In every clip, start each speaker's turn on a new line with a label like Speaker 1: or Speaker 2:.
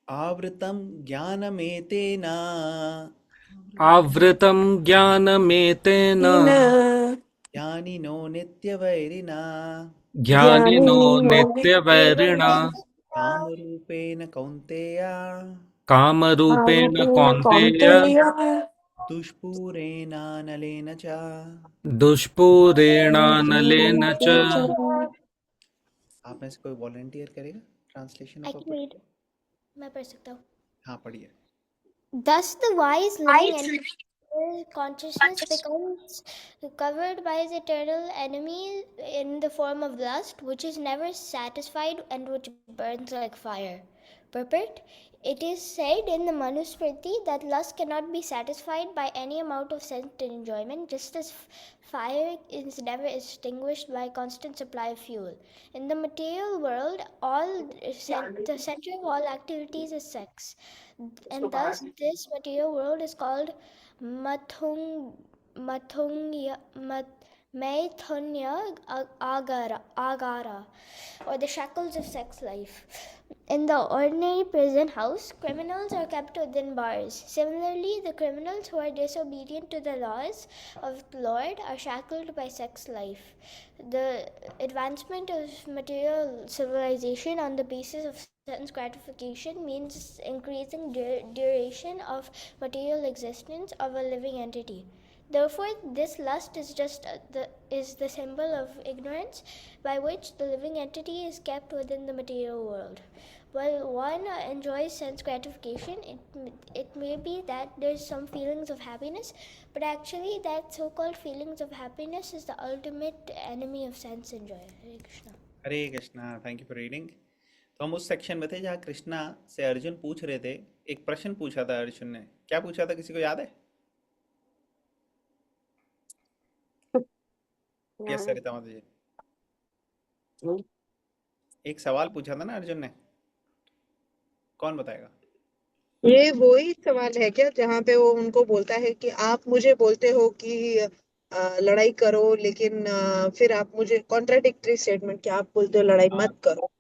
Speaker 1: आवृतं ज्ञानमेतेन
Speaker 2: आवृतं ज्ञानमेतेन
Speaker 3: येन
Speaker 1: ज्ञानिनो नित्यवैरिणा
Speaker 2: ज्ञानिनो
Speaker 3: ज्ञानिनो
Speaker 2: नित्यवैरिणा
Speaker 3: नित्यवैरिणा
Speaker 1: कामरूपेण कौन्तेय
Speaker 2: कामरूपेण
Speaker 3: कामरूपेण
Speaker 2: कौन्तेय
Speaker 3: कौन्तेय
Speaker 1: दुष्पूरेणानलेन च।
Speaker 2: दुष्पूरेणानलेन च।
Speaker 1: आप में से कोई वॉलंटियर करेगा translation
Speaker 4: I
Speaker 1: of
Speaker 4: can
Speaker 1: upper?
Speaker 4: read. मैं पढ़ सकता हूँ.
Speaker 1: हाँ पढ़िए।
Speaker 4: Thus, the wise living entity consciousness becomes covered by his eternal enemy in the form of lust, which is never satisfied and which burns like fire. Purport: it is said in the Manusmriti that lust cannot be satisfied by any amount of sense enjoyment, just as fire is never extinguished by constant supply of fuel. In the material world, the center of all activities is sex, and thus this material world is called Mathung Mathunya Maithunya Agara, or the shackles of sex life. In the ordinary prison house, criminals are kept within bars. Similarly, the criminals who are disobedient to the laws of the Lord are shackled by sex life. The advancement of material civilization on the basis of sense gratification means increasing duration of material existence of a living entity. Therefore, this lust is the symbol of ignorance by which the living entity is kept within the material world. While one enjoys sense gratification, it may be that there's some feelings of happiness, but actually that so-called feelings of happiness is the ultimate enemy of sense enjoy. Hare Krishna.
Speaker 1: Hare Krishna, thank you for reading. तो हम उस section में थे जहाँ कृष्णा से अर्जुन पूछ रहे थे। एक प्रश्न पूछा था अर्जुन ने, क्या पूछा था, किसी को याद है? यस सरिता माता जी। एक सवाल पूछा था ना अर्जुन ने, कौन बताएगा?
Speaker 5: ये वही सवाल है क्या जहाँ पे वो उनको बोलता है कि आप मुझे बोलते हो कि लड़ाई करो, लेकिन फिर आप मुझे कॉन्ट्राडिक्टरी स्टेटमेंट कि आप बोलते हो लड़ाई
Speaker 1: हाँ,
Speaker 5: मत करो।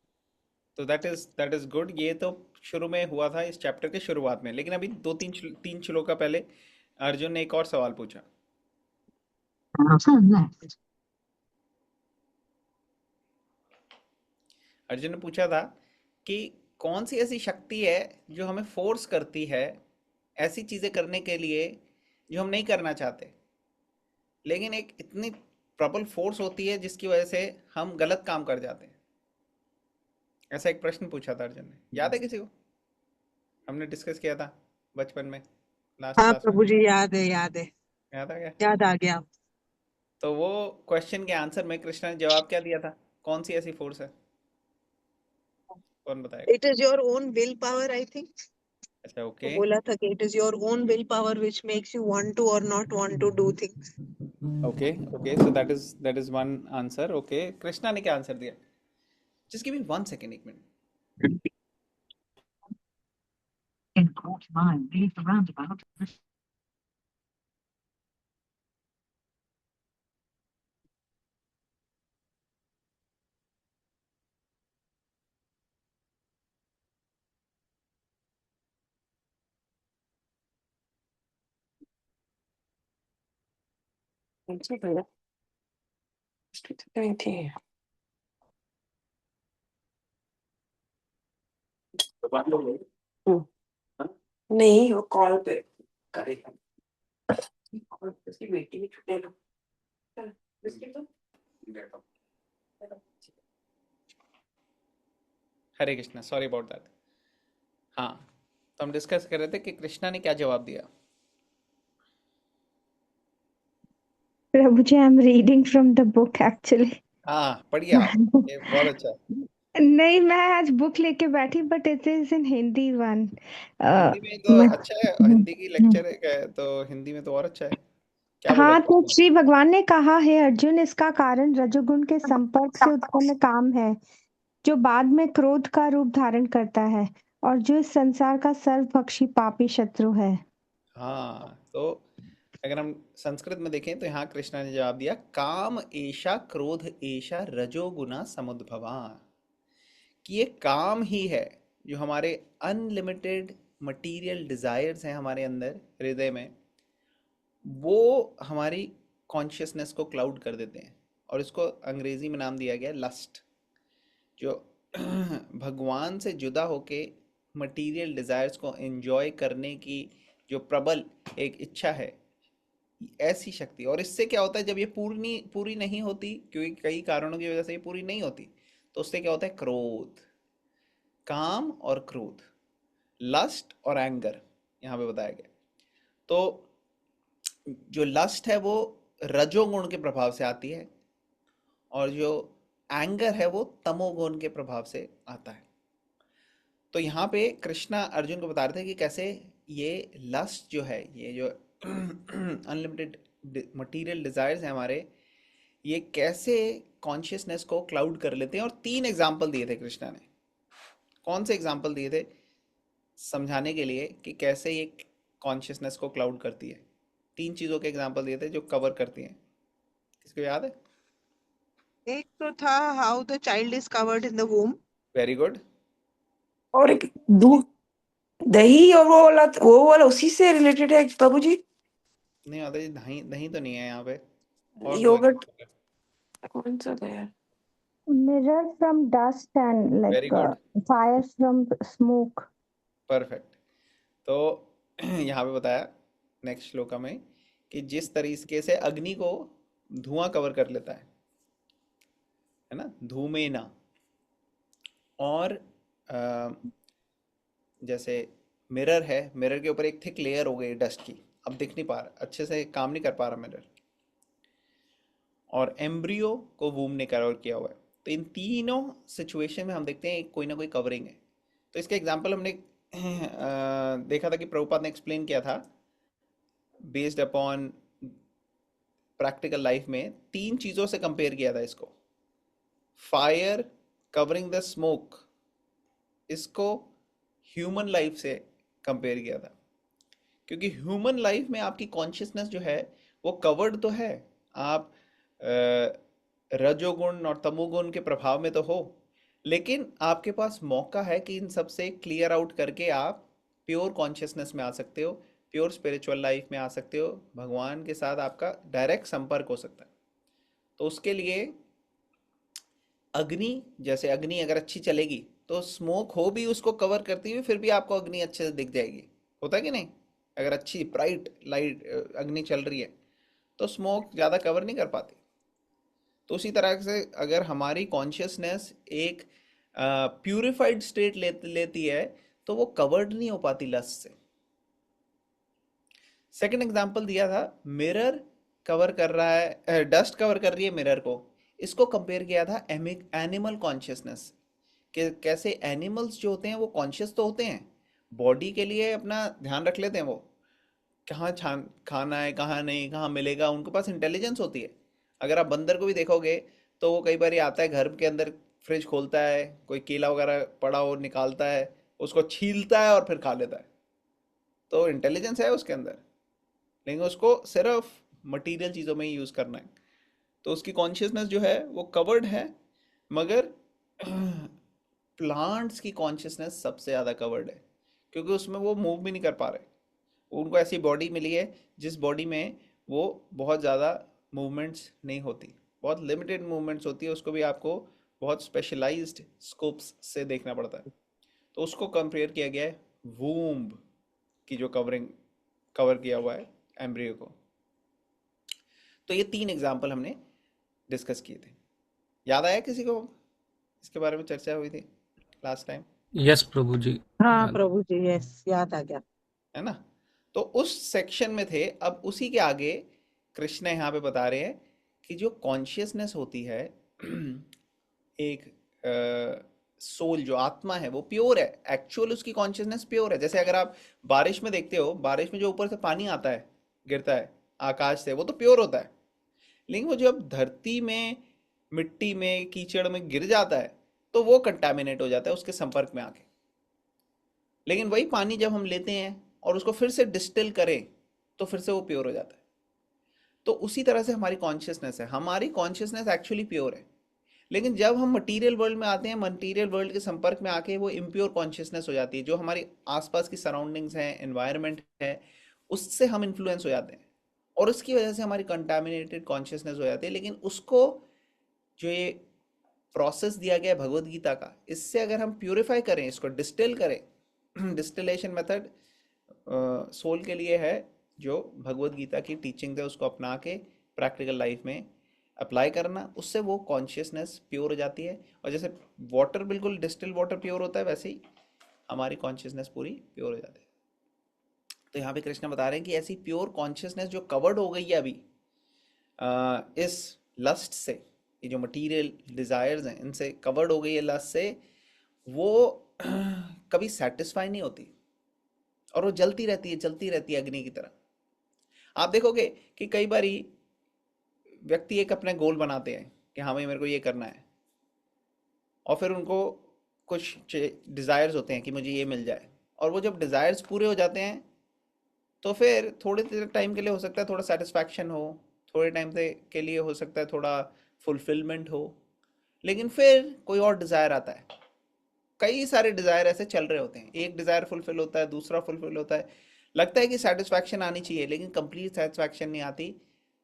Speaker 1: तो दैट इज गुड। ये तो शुरू में हुआ था इस चैप्टर के शुरुआत में, लेकिन अभी तीन श्लोक पहले अर्जुन ने एक और सवाल पूछा। अर्जुन ने पूछा था कि कौन सी ऐसी शक्ति है जो हमें फोर्स करती है ऐसी चीजें करने के लिए जो हम नहीं करना चाहते, लेकिन एक इतनी प्रबल फोर्स होती है जिसकी वजह से हम गलत काम कर जाते हैं। ऐसा एक प्रश्न पूछा था अर्जुन ने, याद है किसी को? हमने डिस्कस किया था बचपन में, लास्ट
Speaker 5: हाँ
Speaker 1: क्लास में।
Speaker 5: प्रभु जी, याद है, याद है,
Speaker 1: याद आ गया?
Speaker 5: याद आ गया।
Speaker 1: तो वो क्वेश्चन के आंसर में कृष्णा ने जवाब क्या दिया था? कौन सी ऐसी फोर्स है, कौन बताएगा?
Speaker 5: It is your own will power, I think.
Speaker 1: अच्छा,
Speaker 5: वो
Speaker 1: ओके
Speaker 5: बोला था कि it is your own will power which makes you want to और not want to do things.
Speaker 1: Okay okay, so that is one answer. Okay, Krishna ने क्या answer दिया? Just give me 1 second, 1 minute.
Speaker 6: In quarter mile, leave the roundabout.
Speaker 3: हम्म, नहीं, वो call पे करेगा। Call पे उसकी बेटी भी छुट्टी लो। चल, बिस्किट दो।
Speaker 1: हरे कृष्णा, सॉरी अबाउट दैट। हाँ, तो हम डिस्कस कर रहे थे कि कृष्णा ने क्या जवाब दिया।
Speaker 7: Prabhuji, I'm reading from the book actually.
Speaker 1: हाँ पढ़िए आप, ये बहुत अच्छा है।
Speaker 7: नहीं, मैं आज बुक लेके बैठी but it is in Hindi one.
Speaker 1: Hindi में तो अच्छा है, हिंदी की लेक्चर है तो हिंदी में तो और अच्छा है। क्या बोला
Speaker 7: हाँ, तो
Speaker 1: कृष्णा?
Speaker 7: श्री भगवान ने कहा है अर्जुन, इसका कारण रजोगुण के संपर्क से उत्पन्न काम है जो बाद में क्रोध का रूप धारण करता है और जो इस संसार का सर्वभक्षी पापी शत्रु है।
Speaker 1: हाँ, तो अगर हम संस्कृत में देखें तो यहाँ कृष्णा ने जवाब दिया, काम एषा क्रोध एषा रजोगुना समुद्भवा, कि ये काम ही है जो हमारे अनलिमिटेड मटेरियल डिजायर्स हैं हमारे अंदर हृदय में, वो हमारी कॉन्शियसनेस को क्लाउड कर देते हैं, और इसको अंग्रेजी में नाम दिया गया लस्ट। जो भगवान से जुदा होके मटेरियल डिजायर्स को एंजॉय करने की जो प्रबल एक इच्छा है, ऐसी शक्ति। और इससे क्या होता है, जब ये पूरी पूरी नहीं होती, क्योंकि कई कारणों की वजह से ये पूरी नहीं होती, तो उससे क्या होता है, क्रोध, काम और क्रोध, लस्ट और एंगर यहाँ पे बताया गया। तो जो लस्ट है वो रजोगुण के प्रभाव से आती है, और जो एंगर है वो तमोगुण के प्रभाव से आता है। तो यहाँ पे कृष्णा अर्जुन को बता रहे थे कि कैसे ये लस्ट जो है, ये जो अनलिमिटेड मटेरियल डिजायर्स हैं हमारे, ये कैसे कॉन्शियसनेस को क्लाउड कर लेते हैं। और 3 एग्जाम्पल दिए थे कृष्णा ने। कौन से एग्जाम्पल दिए थे समझाने के लिए कि कैसे ये कॉन्शियसनेस को क्लाउड करती है? 3 चीजों के एग्जाम्पल दिए थे जो कवर करती हैं। किसको याद है?
Speaker 5: एक तो था how the child is covered in the वूम।
Speaker 1: Very good.
Speaker 3: और एक दूध, दही, और वो वाला उसी से रिलेटेड है प्रभु जी।
Speaker 1: नहीं आता जी, दही दही तो नहीं है यहाँ पे। और दो
Speaker 3: योगर्ट कौन सा था यार?
Speaker 7: Mirror from dust and
Speaker 1: very
Speaker 7: like
Speaker 1: good,
Speaker 7: fire from smoke.
Speaker 1: Perfect. तो यहाँ पे बताया नेक्स्ट श्लोका में कि जिस तरीके से अग्नि को धुआं कवर कर लेता है ना, धूमेना। और जैसे मिरर है, मिरर के ऊपर एक थिक लेयर हो गई डस्ट की, अब दिख नहीं पा रहा, अच्छे से काम नहीं कर पा रहा मिरर। और एम्ब्रियो को वूम ने कवर किया हुआ है। तो इन तीनों सिचुएशन में हम देखते हैं कोई ना कोई कवरिंग है। तो इसका एग्जांपल हमने देखा था कि प्रभुपाद ने एक्सप्लेन किया था बेस्ड अपॉन प्रैक्टिकल लाइफ में। 3 चीज़ों से कंपेयर किया था इसको। फायर कवरिंग द स्मोक, इसको ह्यूमन लाइफ से कंपेयर किया था, क्योंकि ह्यूमन लाइफ में आपकी कॉन्शियसनेस जो है वो कवर्ड तो है, आप रजोगुण और तमोगुण के प्रभाव में तो हो, लेकिन आपके पास मौका है कि इन सब से क्लियर आउट करके आप प्योर कॉन्शियसनेस में आ सकते हो, प्योर स्पिरिचुअल लाइफ में आ सकते हो, भगवान के साथ आपका डायरेक्ट संपर्क हो सकता है। तो उसके लिए अग्नि, जैसे अग्नि अगर अच्छी चलेगी तो स्मोक हो भी उसको कवर करती हुई फिर भी आपको अग्नि अच्छे से दिख जाएगी, होता है कि नहीं? अगर अच्छी ब्राइट लाइट अग्नि चल रही है तो स्मोक ज़्यादा कवर नहीं कर पाती। तो उसी तरह से अगर हमारी कॉन्शियसनेस एक प्यूरिफाइड स्टेट लेती है तो वो कवर्ड नहीं हो पाती लस्ट से। सेकंड एग्जांपल दिया था, मिरर कवर कर रहा है, डस्ट कवर कर रही है मिरर को, इसको कंपेयर किया था एनिमल कॉन्शियसनेस कि कैसे एनिमल्स जो होते हैं वो कॉन्शियस तो होते हैं, बॉडी के लिए अपना ध्यान रख लेते हैं, वो कहाँ खाना है कहाँ नहीं, कहाँ मिलेगा, उनके पास इंटेलिजेंस होती है। अगर आप बंदर को भी देखोगे तो वो कई बार आता है घर के अंदर, फ्रिज खोलता है, कोई केला वगैरह पड़ा हो निकालता है, उसको छीलता है और फिर खा लेता है। तो इंटेलिजेंस है उसके अंदर, लेकिन उसको सिर्फ मटेरियल चीज़ों में ही यूज़ करना है। तो उसकी कॉन्शियसनेस जो है वो कवर्ड है, मगर प्लांट्स की कॉन्शियसनेस सबसे ज़्यादा कवर्ड है, क्योंकि उसमें वो मूव भी नहीं कर पा रहे। उनको ऐसी बॉडी मिली है जिस बॉडी में वो बहुत ज़्यादा मूवमेंट्स नहीं होती, बहुत लिमिटेड मूवमेंट्स होती है, उसको भी आपको बहुत स्पेशलाइज्ड स्कोप्स से देखना पड़ता है। तो उसको कंपेयर किया गया है वूम्ब की जो कवर किया हुआ है एम्ब्रियो को। तो ये 3 एग्जाम्पल हमने डिस्कस किए थे। याद आया किसी को? इसके बारे में चर्चा हुई थी लास्ट टाइम,
Speaker 2: यस प्रभु जी।
Speaker 5: हाँ प्रभु जी, यस याद आ गया,
Speaker 1: है ना? तो उस सेक्शन में थे। अब उसी के आगे कृष्ण यहाँ पे बता रहे हैं कि जो कॉन्शियसनेस होती है एक सोल, जो आत्मा है वो प्योर है, एक्चुअल उसकी कॉन्शियसनेस प्योर है। जैसे अगर आप बारिश में देखते हो, बारिश में जो ऊपर से पानी आता है, गिरता है आकाश से, वो तो प्योर होता है, लेकिन वो जब धरती में, मिट्टी में, कीचड़ में गिर जाता है तो वो कंटामिनेट हो जाता है उसके संपर्क में आके। लेकिन वही पानी जब हम लेते हैं और उसको फिर से डिस्टिल करें तो फिर से वो प्योर हो जाता है। तो उसी तरह से हमारी कॉन्शियसनेस है, हमारी कॉन्शियसनेस एक्चुअली प्योर है, लेकिन जब हम मटेरियल वर्ल्ड में आते हैं, मटेरियल वर्ल्ड के संपर्क में आके वो इम्प्योर कॉन्शियसनेस हो जाती है, जो हमारी आसपास की सराउंडिंग्स हैं, एनवायरनमेंट है, उससे हम इन्फ्लुएंस हो जाते हैं और उसकी वजह से हमारी कंटामिनेटेड कॉन्शियसनेस हो जाती है। लेकिन उसको, जो ये प्रोसेस दिया गया है भगवत गीता का, इससे अगर हम प्यूरिफाई करें, इसको डिस्टिल करें, डिस्टिलेशन मेथड सोल के लिए है, जो भगवत गीता की टीचिंग है उसको अपना के प्रैक्टिकल लाइफ में अप्लाई करना, उससे वो कॉन्शियसनेस प्योर हो जाती है। और जैसे वाटर, बिल्कुल डिस्टिल वाटर प्योर होता है, वैसे ही हमारी कॉन्शियसनेस पूरी प्योर हो जाती है। तो यहाँ पे कृष्ण बता रहे हैं कि ऐसी प्योर कॉन्शियसनेस जो कवर्ड हो गई है अभी इस लस्ट से, ये जो मटेरियल डिजायर्स हैं इनसे कवर्ड हो गई है लस्ट से, वो कभी सेटिस्फाई नहीं होती और वो जलती रहती है अग्नि की तरह। आप देखोगे कि कई बारी व्यक्ति एक अपने गोल बनाते हैं कि हाँ भाई मेरे को ये करना है, और फिर उनको कुछ डिज़ायर्स होते हैं कि मुझे ये मिल जाए, और वो जब डिज़ायर्स पूरे हो जाते हैं तो फिर थोड़े देर टाइम के लिए हो सकता है थोड़ा सेटिस्फैक्शन हो, थोड़े टाइम के लिए हो सकता है थोड़ा फुलफिलमेंट हो, लेकिन फिर कोई और डिज़ायर आता है। कई सारे डिज़ायर ऐसे चल रहे होते हैं, एक डिज़ायर फुलफिल होता है, दूसरा फुलफिल होता है, लगता है कि सेटिस्फैक्शन आनी चाहिए, लेकिन कंप्लीट सेटिस्फैक्शन नहीं आती,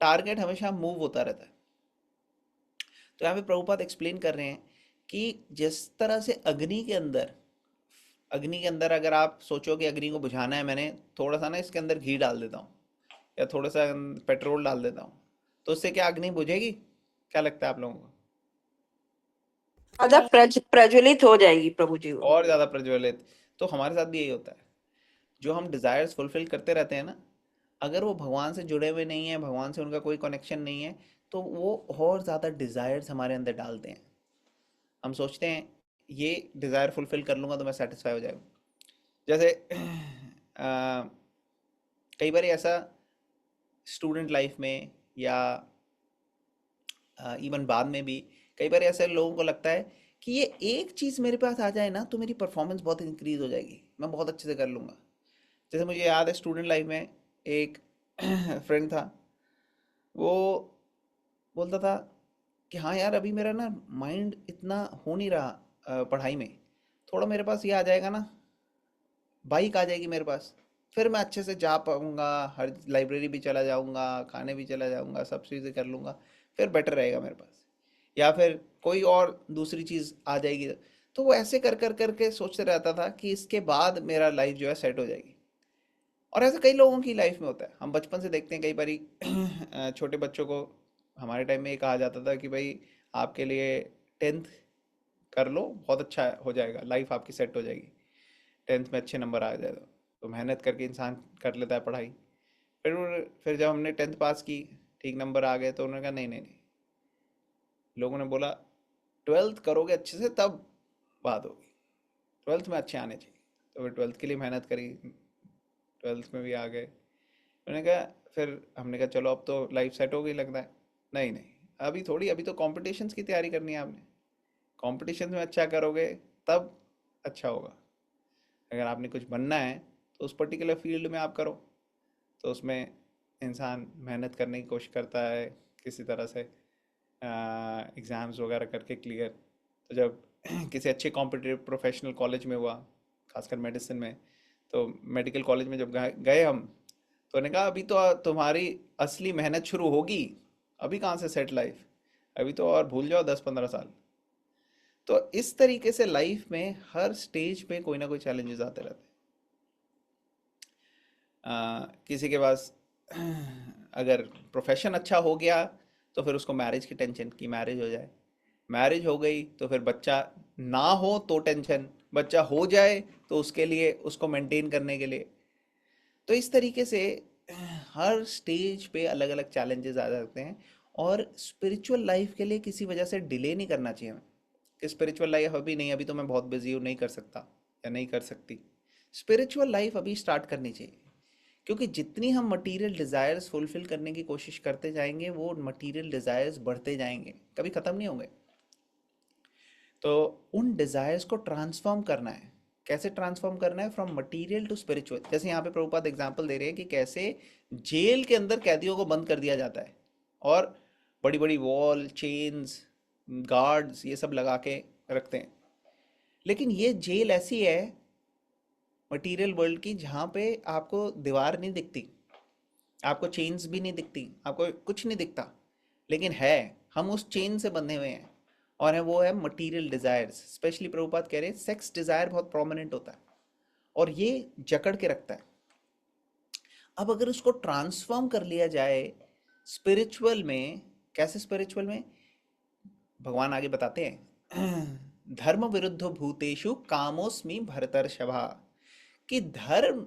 Speaker 1: टारगेट हमेशा मूव होता रहता है। तो यहाँ पे प्रभुपाद एक्सप्लेन कर रहे हैं कि जिस तरह से अग्नि के अंदर अगर आप सोचो कि अग्नि को बुझाना है, मैंने थोड़ा सा ना इसके अंदर घी डाल देता हूँ या थोड़ा सा पेट्रोल डाल देता हूँ, तो उससे क्या अग्नि बुझेगी? क्या लगता है आप लोगों को?
Speaker 3: ज्यादा प्रज्वलित हो जाएगी प्रभु जी वो।
Speaker 1: और ज़्यादा प्रज्वलित। तो हमारे साथ भी यही होता है, जो हम डिज़ायर्स फुलफिल करते रहते हैं ना, अगर वो भगवान से जुड़े हुए नहीं है, भगवान से उनका कोई कनेक्शन नहीं है, तो वो और ज़्यादा डिज़ायर्स हमारे अंदर डालते हैं। हम सोचते हैं ये डिज़ायर फुलफिल कर लूँगा तो मैं सेटिस्फाई हो जाएगा। जैसे कई बार ऐसा स्टूडेंट लाइफ में या इवन बाद में भी कई बार ऐसे लोगों को लगता है कि ये एक चीज़ मेरे पास आ जाए ना तो मेरी परफॉर्मेंस बहुत इंक्रीज हो जाएगी, मैं बहुत अच्छे से कर लूँगा। जैसे मुझे याद है स्टूडेंट लाइफ में एक फ्रेंड था, वो बोलता था कि हाँ यार अभी मेरा ना माइंड इतना हो नहीं रहा पढ़ाई में, थोड़ा मेरे पास ये आ जाएगा ना, बाइक आ जाएगी मेरे पास, फिर मैं अच्छे से जा पाऊँगा, हर लाइब्रेरी भी चला जाऊँगा, खाने भी चला जाऊँगा, सब चीज़ें कर लूँगा, फिर बेटर रहेगा मेरे पास, या फिर कोई और दूसरी चीज़ आ जाएगी। तो वो ऐसे कर कर करके सोचते रहता था कि इसके बाद मेरा लाइफ जो है सेट हो जाएगी। और ऐसे कई लोगों की लाइफ में होता है, हम बचपन से देखते हैं कई बारी छोटे बच्चों को हमारे टाइम में ये कहा जाता था कि भाई आपके लिए 10th कर लो, बहुत अच्छा हो जाएगा, लाइफ आपकी सेट हो जाएगी, 10th में अच्छे नंबर आ जाए तो मेहनत करके इंसान कर लेता है पढ़ाई। फिर जब हमने 10th पास की, ठीक नंबर आ गए, तो उन्होंने कहा नहीं नहीं नहीं, लोगों ने बोला 12th करोगे अच्छे से तब बात होगी, 12th में अच्छे आने चाहिए। तो फिर 12th के लिए मेहनत करी, 12th में भी आ गए। उन्होंने कहा, फिर हमने कहा चलो अब तो लाइफ सेट हो गई लगता है। नहीं नहीं, अभी थोड़ी, अभी तो कॉम्पिटिशन्स की तैयारी करनी है आपने, कॉम्पिटिशन में अच्छा करोगे तब अच्छा होगा। अगर आपने कुछ बनना है तो उस पर्टिकुलर फील्ड में आप करो, तो उसमें इंसान मेहनत करने की कोशिश करता है किसी तरह से, एग्ज़ाम्स वगैरह करके क्लियर। तो जब किसी अच्छे कॉम्पिटिटिव प्रोफेशनल कॉलेज में हुआ, खासकर मेडिसिन में, तो मेडिकल कॉलेज में जब गए हम, तो उन्होंने कहा अभी तो तुम्हारी असली मेहनत शुरू होगी, अभी कहाँ से सेट लाइफ, अभी तो और भूल जाओ 10-15 साल। तो इस तरीके से लाइफ में हर स्टेज पे कोई ना कोई चैलेंजेस आते रहते हैं। किसी के पास अगर प्रोफेशन अच्छा हो गया तो फिर उसको मैरिज की टेंशन कि मैरिज हो जाए, मैरिज हो गई तो फिर बच्चा ना हो तो टेंशन, बच्चा हो जाए तो उसके लिए, उसको मेंटेन करने के लिए। तो इस तरीके से हर स्टेज पे अलग अलग चैलेंजेस आ जाते हैं। और स्पिरिचुअल लाइफ के लिए किसी वजह से डिले नहीं करना चाहिए हमें कि स्पिरिचुअल लाइफ अभी नहीं, अभी तो मैं बहुत बिजी हूँ, नहीं कर सकता या नहीं कर सकती। स्पिरिचुअल लाइफ अभी स्टार्ट करनी चाहिए, क्योंकि जितनी हम मटेरियल डिज़ायर्स फुलफिल करने की कोशिश करते जाएंगे, वो मटेरियल डिज़ायर्स बढ़ते जाएंगे, कभी ख़त्म नहीं होंगे। तो उन डिज़ायर्स को ट्रांसफॉर्म करना है। कैसे ट्रांसफॉर्म करना है? From material to spiritual. जैसे यहाँ पे प्रभुपाद एग्जांपल दे रहे हैं कि कैसे जेल के अंदर कैदियों को बंद कर दिया जाता है और बड़ी बड़ी वॉल चेन्स गार्ड्स ये सब लगा के रखते हैं। लेकिन ये जेल ऐसी है मटेरियल वर्ल्ड की जहाँ पे आपको दीवार नहीं दिखती, आपको चेन्स भी नहीं दिखती, आपको कुछ नहीं दिखता, लेकिन है, हम उस चेन से बंधे हुए हैं और है वो है मटेरियल डिजायर्स। स्पेशली प्रभुपाद कह रहे हैं सेक्स डिजायर बहुत प्रोमिनेंट होता है और ये जकड़ के रखता है। अब अगर उसको ट्रांसफॉर्म कर लिया जाए स्पिरिचुअल में, कैसे स्पिरिचुअल में, भगवान आगे बताते हैं धर्म विरुद्ध भूतेषु कामोस्मि भरतर्षभा, कि धर्म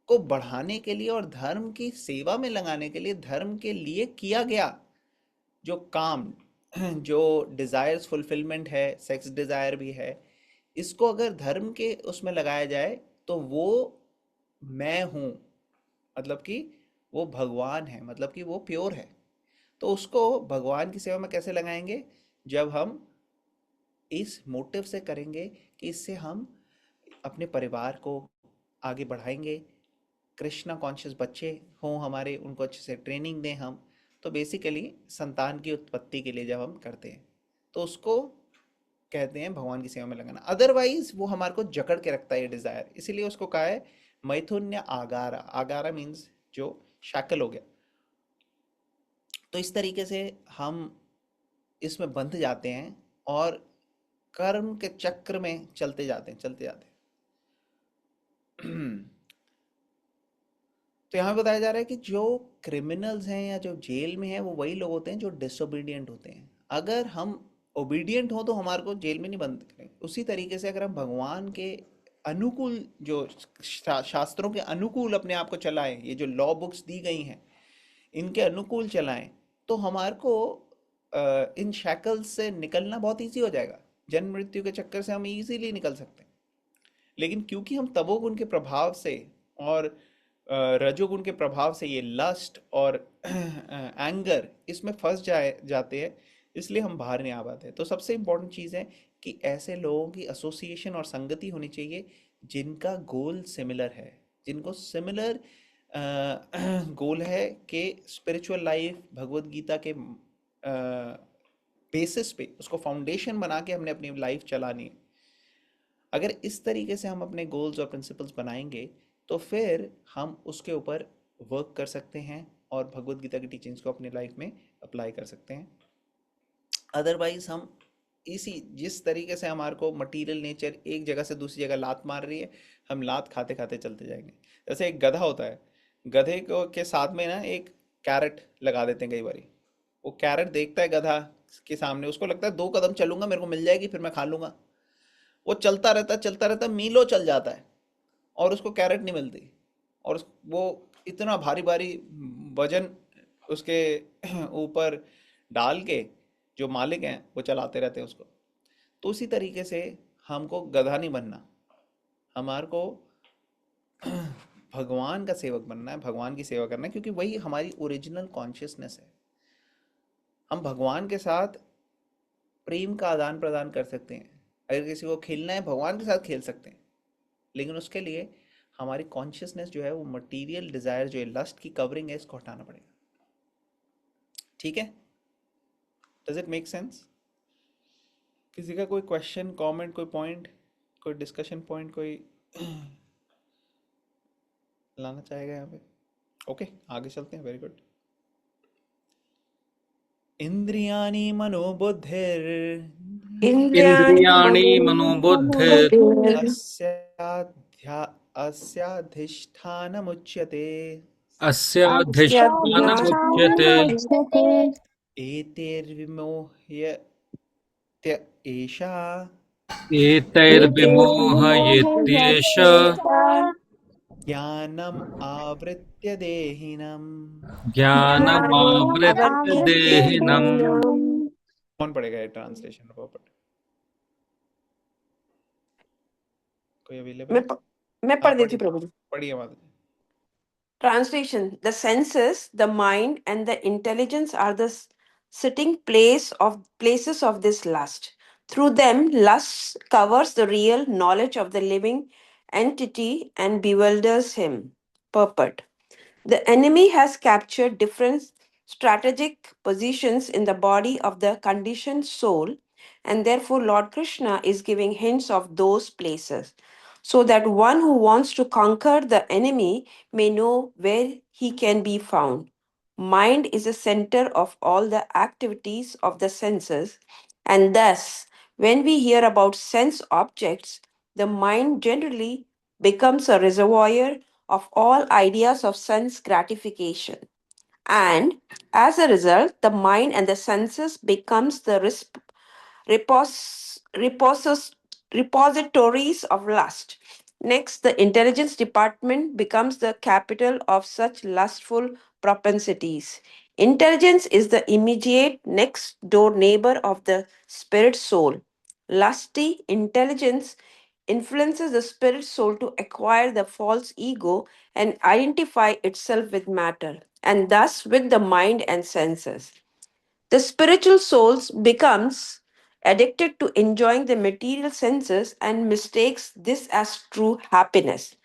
Speaker 1: को बढ़ाने के लिए और धर्म की सेवा में लगाने के लिए, धर्म के लिए किया गया जो काम, जो डिजायर्स फुलफिलमेंट है, सेक्स डिजायर भी है, इसको अगर धर्म के उसमें लगाया जाए तो वो मैं हूं, मतलब कि वो भगवान है, मतलब कि वो प्योर है। तो उसको भगवान की सेवा में कैसे लगाएंगे? जब हम इस मोटिव से करेंगे कि इससे हम अपने परिवार को आगे बढ़ाएंगे, कृष्णा कॉन्शियस बच्चे हों हमारे, उनको अच्छे से ट्रेनिंग दें हम। तो बेसिकली संतान की उत्पत्ति के लिए जब हम करते हैं तो उसको कहते हैं भगवान की सेवा में लगाना। अदरवाइज वो हमारे को जकड़ के रखता है ये डिजायर, इसीलिए उसको कहा है मैथुन्य आगारा। आगारा मीन्स जो शैकल हो गया। तो इस तरीके से हम इसमें बंध जाते हैं और कर्म के चक्र में चलते जाते हैं, चलते जाते हैं। तो यहाँ बताया जा रहा है कि जो क्रिमिनल्स हैं या जो जेल में हैं वो वही लोग होते हैं जो डिसोबीडियंट होते हैं। अगर हम ओबीडियंट हो तो हमारे को जेल में नहीं बंद करें। उसी तरीके से अगर हम भगवान के अनुकूल, जो शास्त्रों के अनुकूल अपने आप को चलाएं, ये जो लॉ बुक्स दी गई हैं इनके अनुकूल चलाएं, तो हमारे को इन शैकल्स से निकलना बहुत ईजी हो जाएगा। जन्म मृत्यु के चक्कर से हम इजीली निकल सकते हैं। लेकिन क्योंकि हम तमोगुण के प्रभाव से और रजोगुण के प्रभाव से, ये लस्ट और एंगर, इसमें फंस जाते हैं, इसलिए हम बाहर नहीं आ पाते। तो सबसे इम्पोर्टेंट चीज़ है कि ऐसे लोगों की एसोसिएशन और संगति होनी चाहिए जिनका गोल सिमिलर है, जिनको सिमिलर गोल है कि स्पिरिचुअल लाइफ भगवत गीता के बेसिस पे, उसको फाउंडेशन बना के हमने अपनी लाइफ चलानी है। अगर इस तरीके से हम अपने गोल्स और प्रिंसिपल्स बनाएंगे तो फिर हम उसके ऊपर वर्क कर सकते हैं और भगवत गीता की टीचिंग्स को अपनी लाइफ में अप्लाई कर सकते हैं। अदरवाइज हम जिस तरीके से हमारे को मटीरियल नेचर एक जगह से दूसरी जगह लात मार रही है, हम लात खाते खाते चलते जाएंगे। जैसे एक गधा होता है, गधे को के साथ में ना एक कैरेट लगा देते हैं कई बारी। वो कैरेट देखता है गधा के सामने, उसको लगता है 2 कदम चलूंगा मेरे को मिल जाएगी, फिर मैं खा लूंगा। वो चलता रहता, मीलों चल जाता है और उसको कैरेट नहीं मिलती, और वो इतना भारी भारी वजन उसके ऊपर डाल के जो मालिक हैं वो चलाते रहते हैं उसको। तो उसी तरीके से हमको गधा नहीं बनना, हमारे को भगवान का सेवक बनना है, भगवान की सेवा करना है, क्योंकि वही हमारी ओरिजिनल कॉन्शियसनेस है। हम भगवान के साथ प्रेम का आदान प्रदान कर सकते हैं। अगर किसी को खेलना है भगवान के साथ खेल सकते हैं, लेकिन उसके लिए हमारी कॉन्शियसनेस जो है वो मटेरियल डिजायर, जो है लस्ट की कवरिंग है, इसको हटाना पड़ेगा। ठीक है, डज इट मेक सेंस? किसी का कोई क्वेश्चन, कमेंट, कोई पॉइंट, कोई डिस्कशन पॉइंट कोई लाना चाहेगा यहाँ पे? ओके, आगे चलते हैं। Very good. इंद्रियाणि मनोबुद्धिर
Speaker 2: इंद्रियाणि मनोबुद्धिर्
Speaker 1: अस्याधिष्ठानमुच्यते
Speaker 2: अस्याधिष्ठानमुच्यते
Speaker 1: एतैर्विमोह्यत्य एषा
Speaker 2: एतैर्विमोहयत्येष
Speaker 1: ज्ञानम् आवृत्य देहिनम्।
Speaker 2: ज्ञानमावृत्य देहिनम्।
Speaker 1: कौन पढ़ेगा ये ट्रांसलेशन? कोई अवेलेबल?
Speaker 3: मैं पढ़ देती हूँ प्रभु जी।
Speaker 1: पढ़िए माता जी।
Speaker 3: Translation: The senses, the mind, and the intelligence are the sitting places of this lust. Through them, lust covers the real knowledge of the living entity and bewilders him. Purport: The enemy has captured different strategic positions in the body of the conditioned soul, and therefore Lord Krishna is giving hints of those places so that one who wants to conquer the enemy may know where he can be found. Mind is the center of all the activities of the senses, and thus, when we hear about sense objects, the mind generally becomes a reservoir of all ideas of sense gratification. And as a result, the mind and the senses becomes the repositories of lust. Next, the intelligence department becomes the capital of such lustful propensities. Intelligence is the immediate next door neighbor of the spirit soul. Lusty intelligence influences the spirit soul to acquire the false ego and identify itself with matter, and thus with the mind and senses. The spiritual souls becomes addicted to enjoying the material senses and mistakes this as true happiness.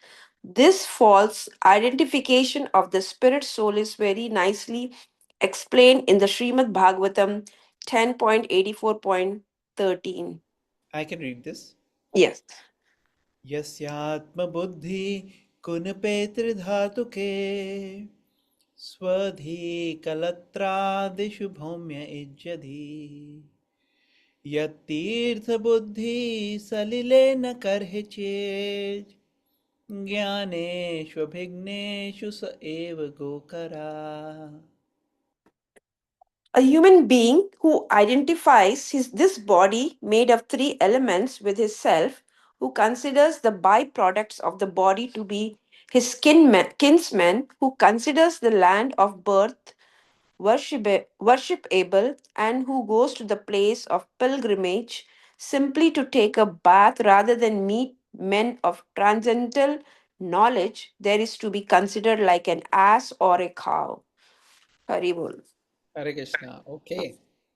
Speaker 3: This false identification of the spirit soul is very nicely explained in the Srimad Bhagavatam 10.84.13.
Speaker 1: I can read this.
Speaker 3: Yes.
Speaker 1: यस्यात्म बुद्धि कुनपेत्र धातुके स्वधि कलत्रादिषु भौम्य इज्जधि यत्तीर्थ बुद्धि सलिले न करहि चेत् ज्ञानेष्वभिघ्नेषु स एव गोकरा.
Speaker 3: A human being who identifies this body made of three elements with his self, who considers the byproducts of the body to be his kinsmen, who considers the land of birth worshipable, and who goes to the place of pilgrimage simply to take a bath rather than meet men of transcendental knowledge, there is to be considered like an ass or a cow. Haribol.
Speaker 1: Hare Krishna. Okay,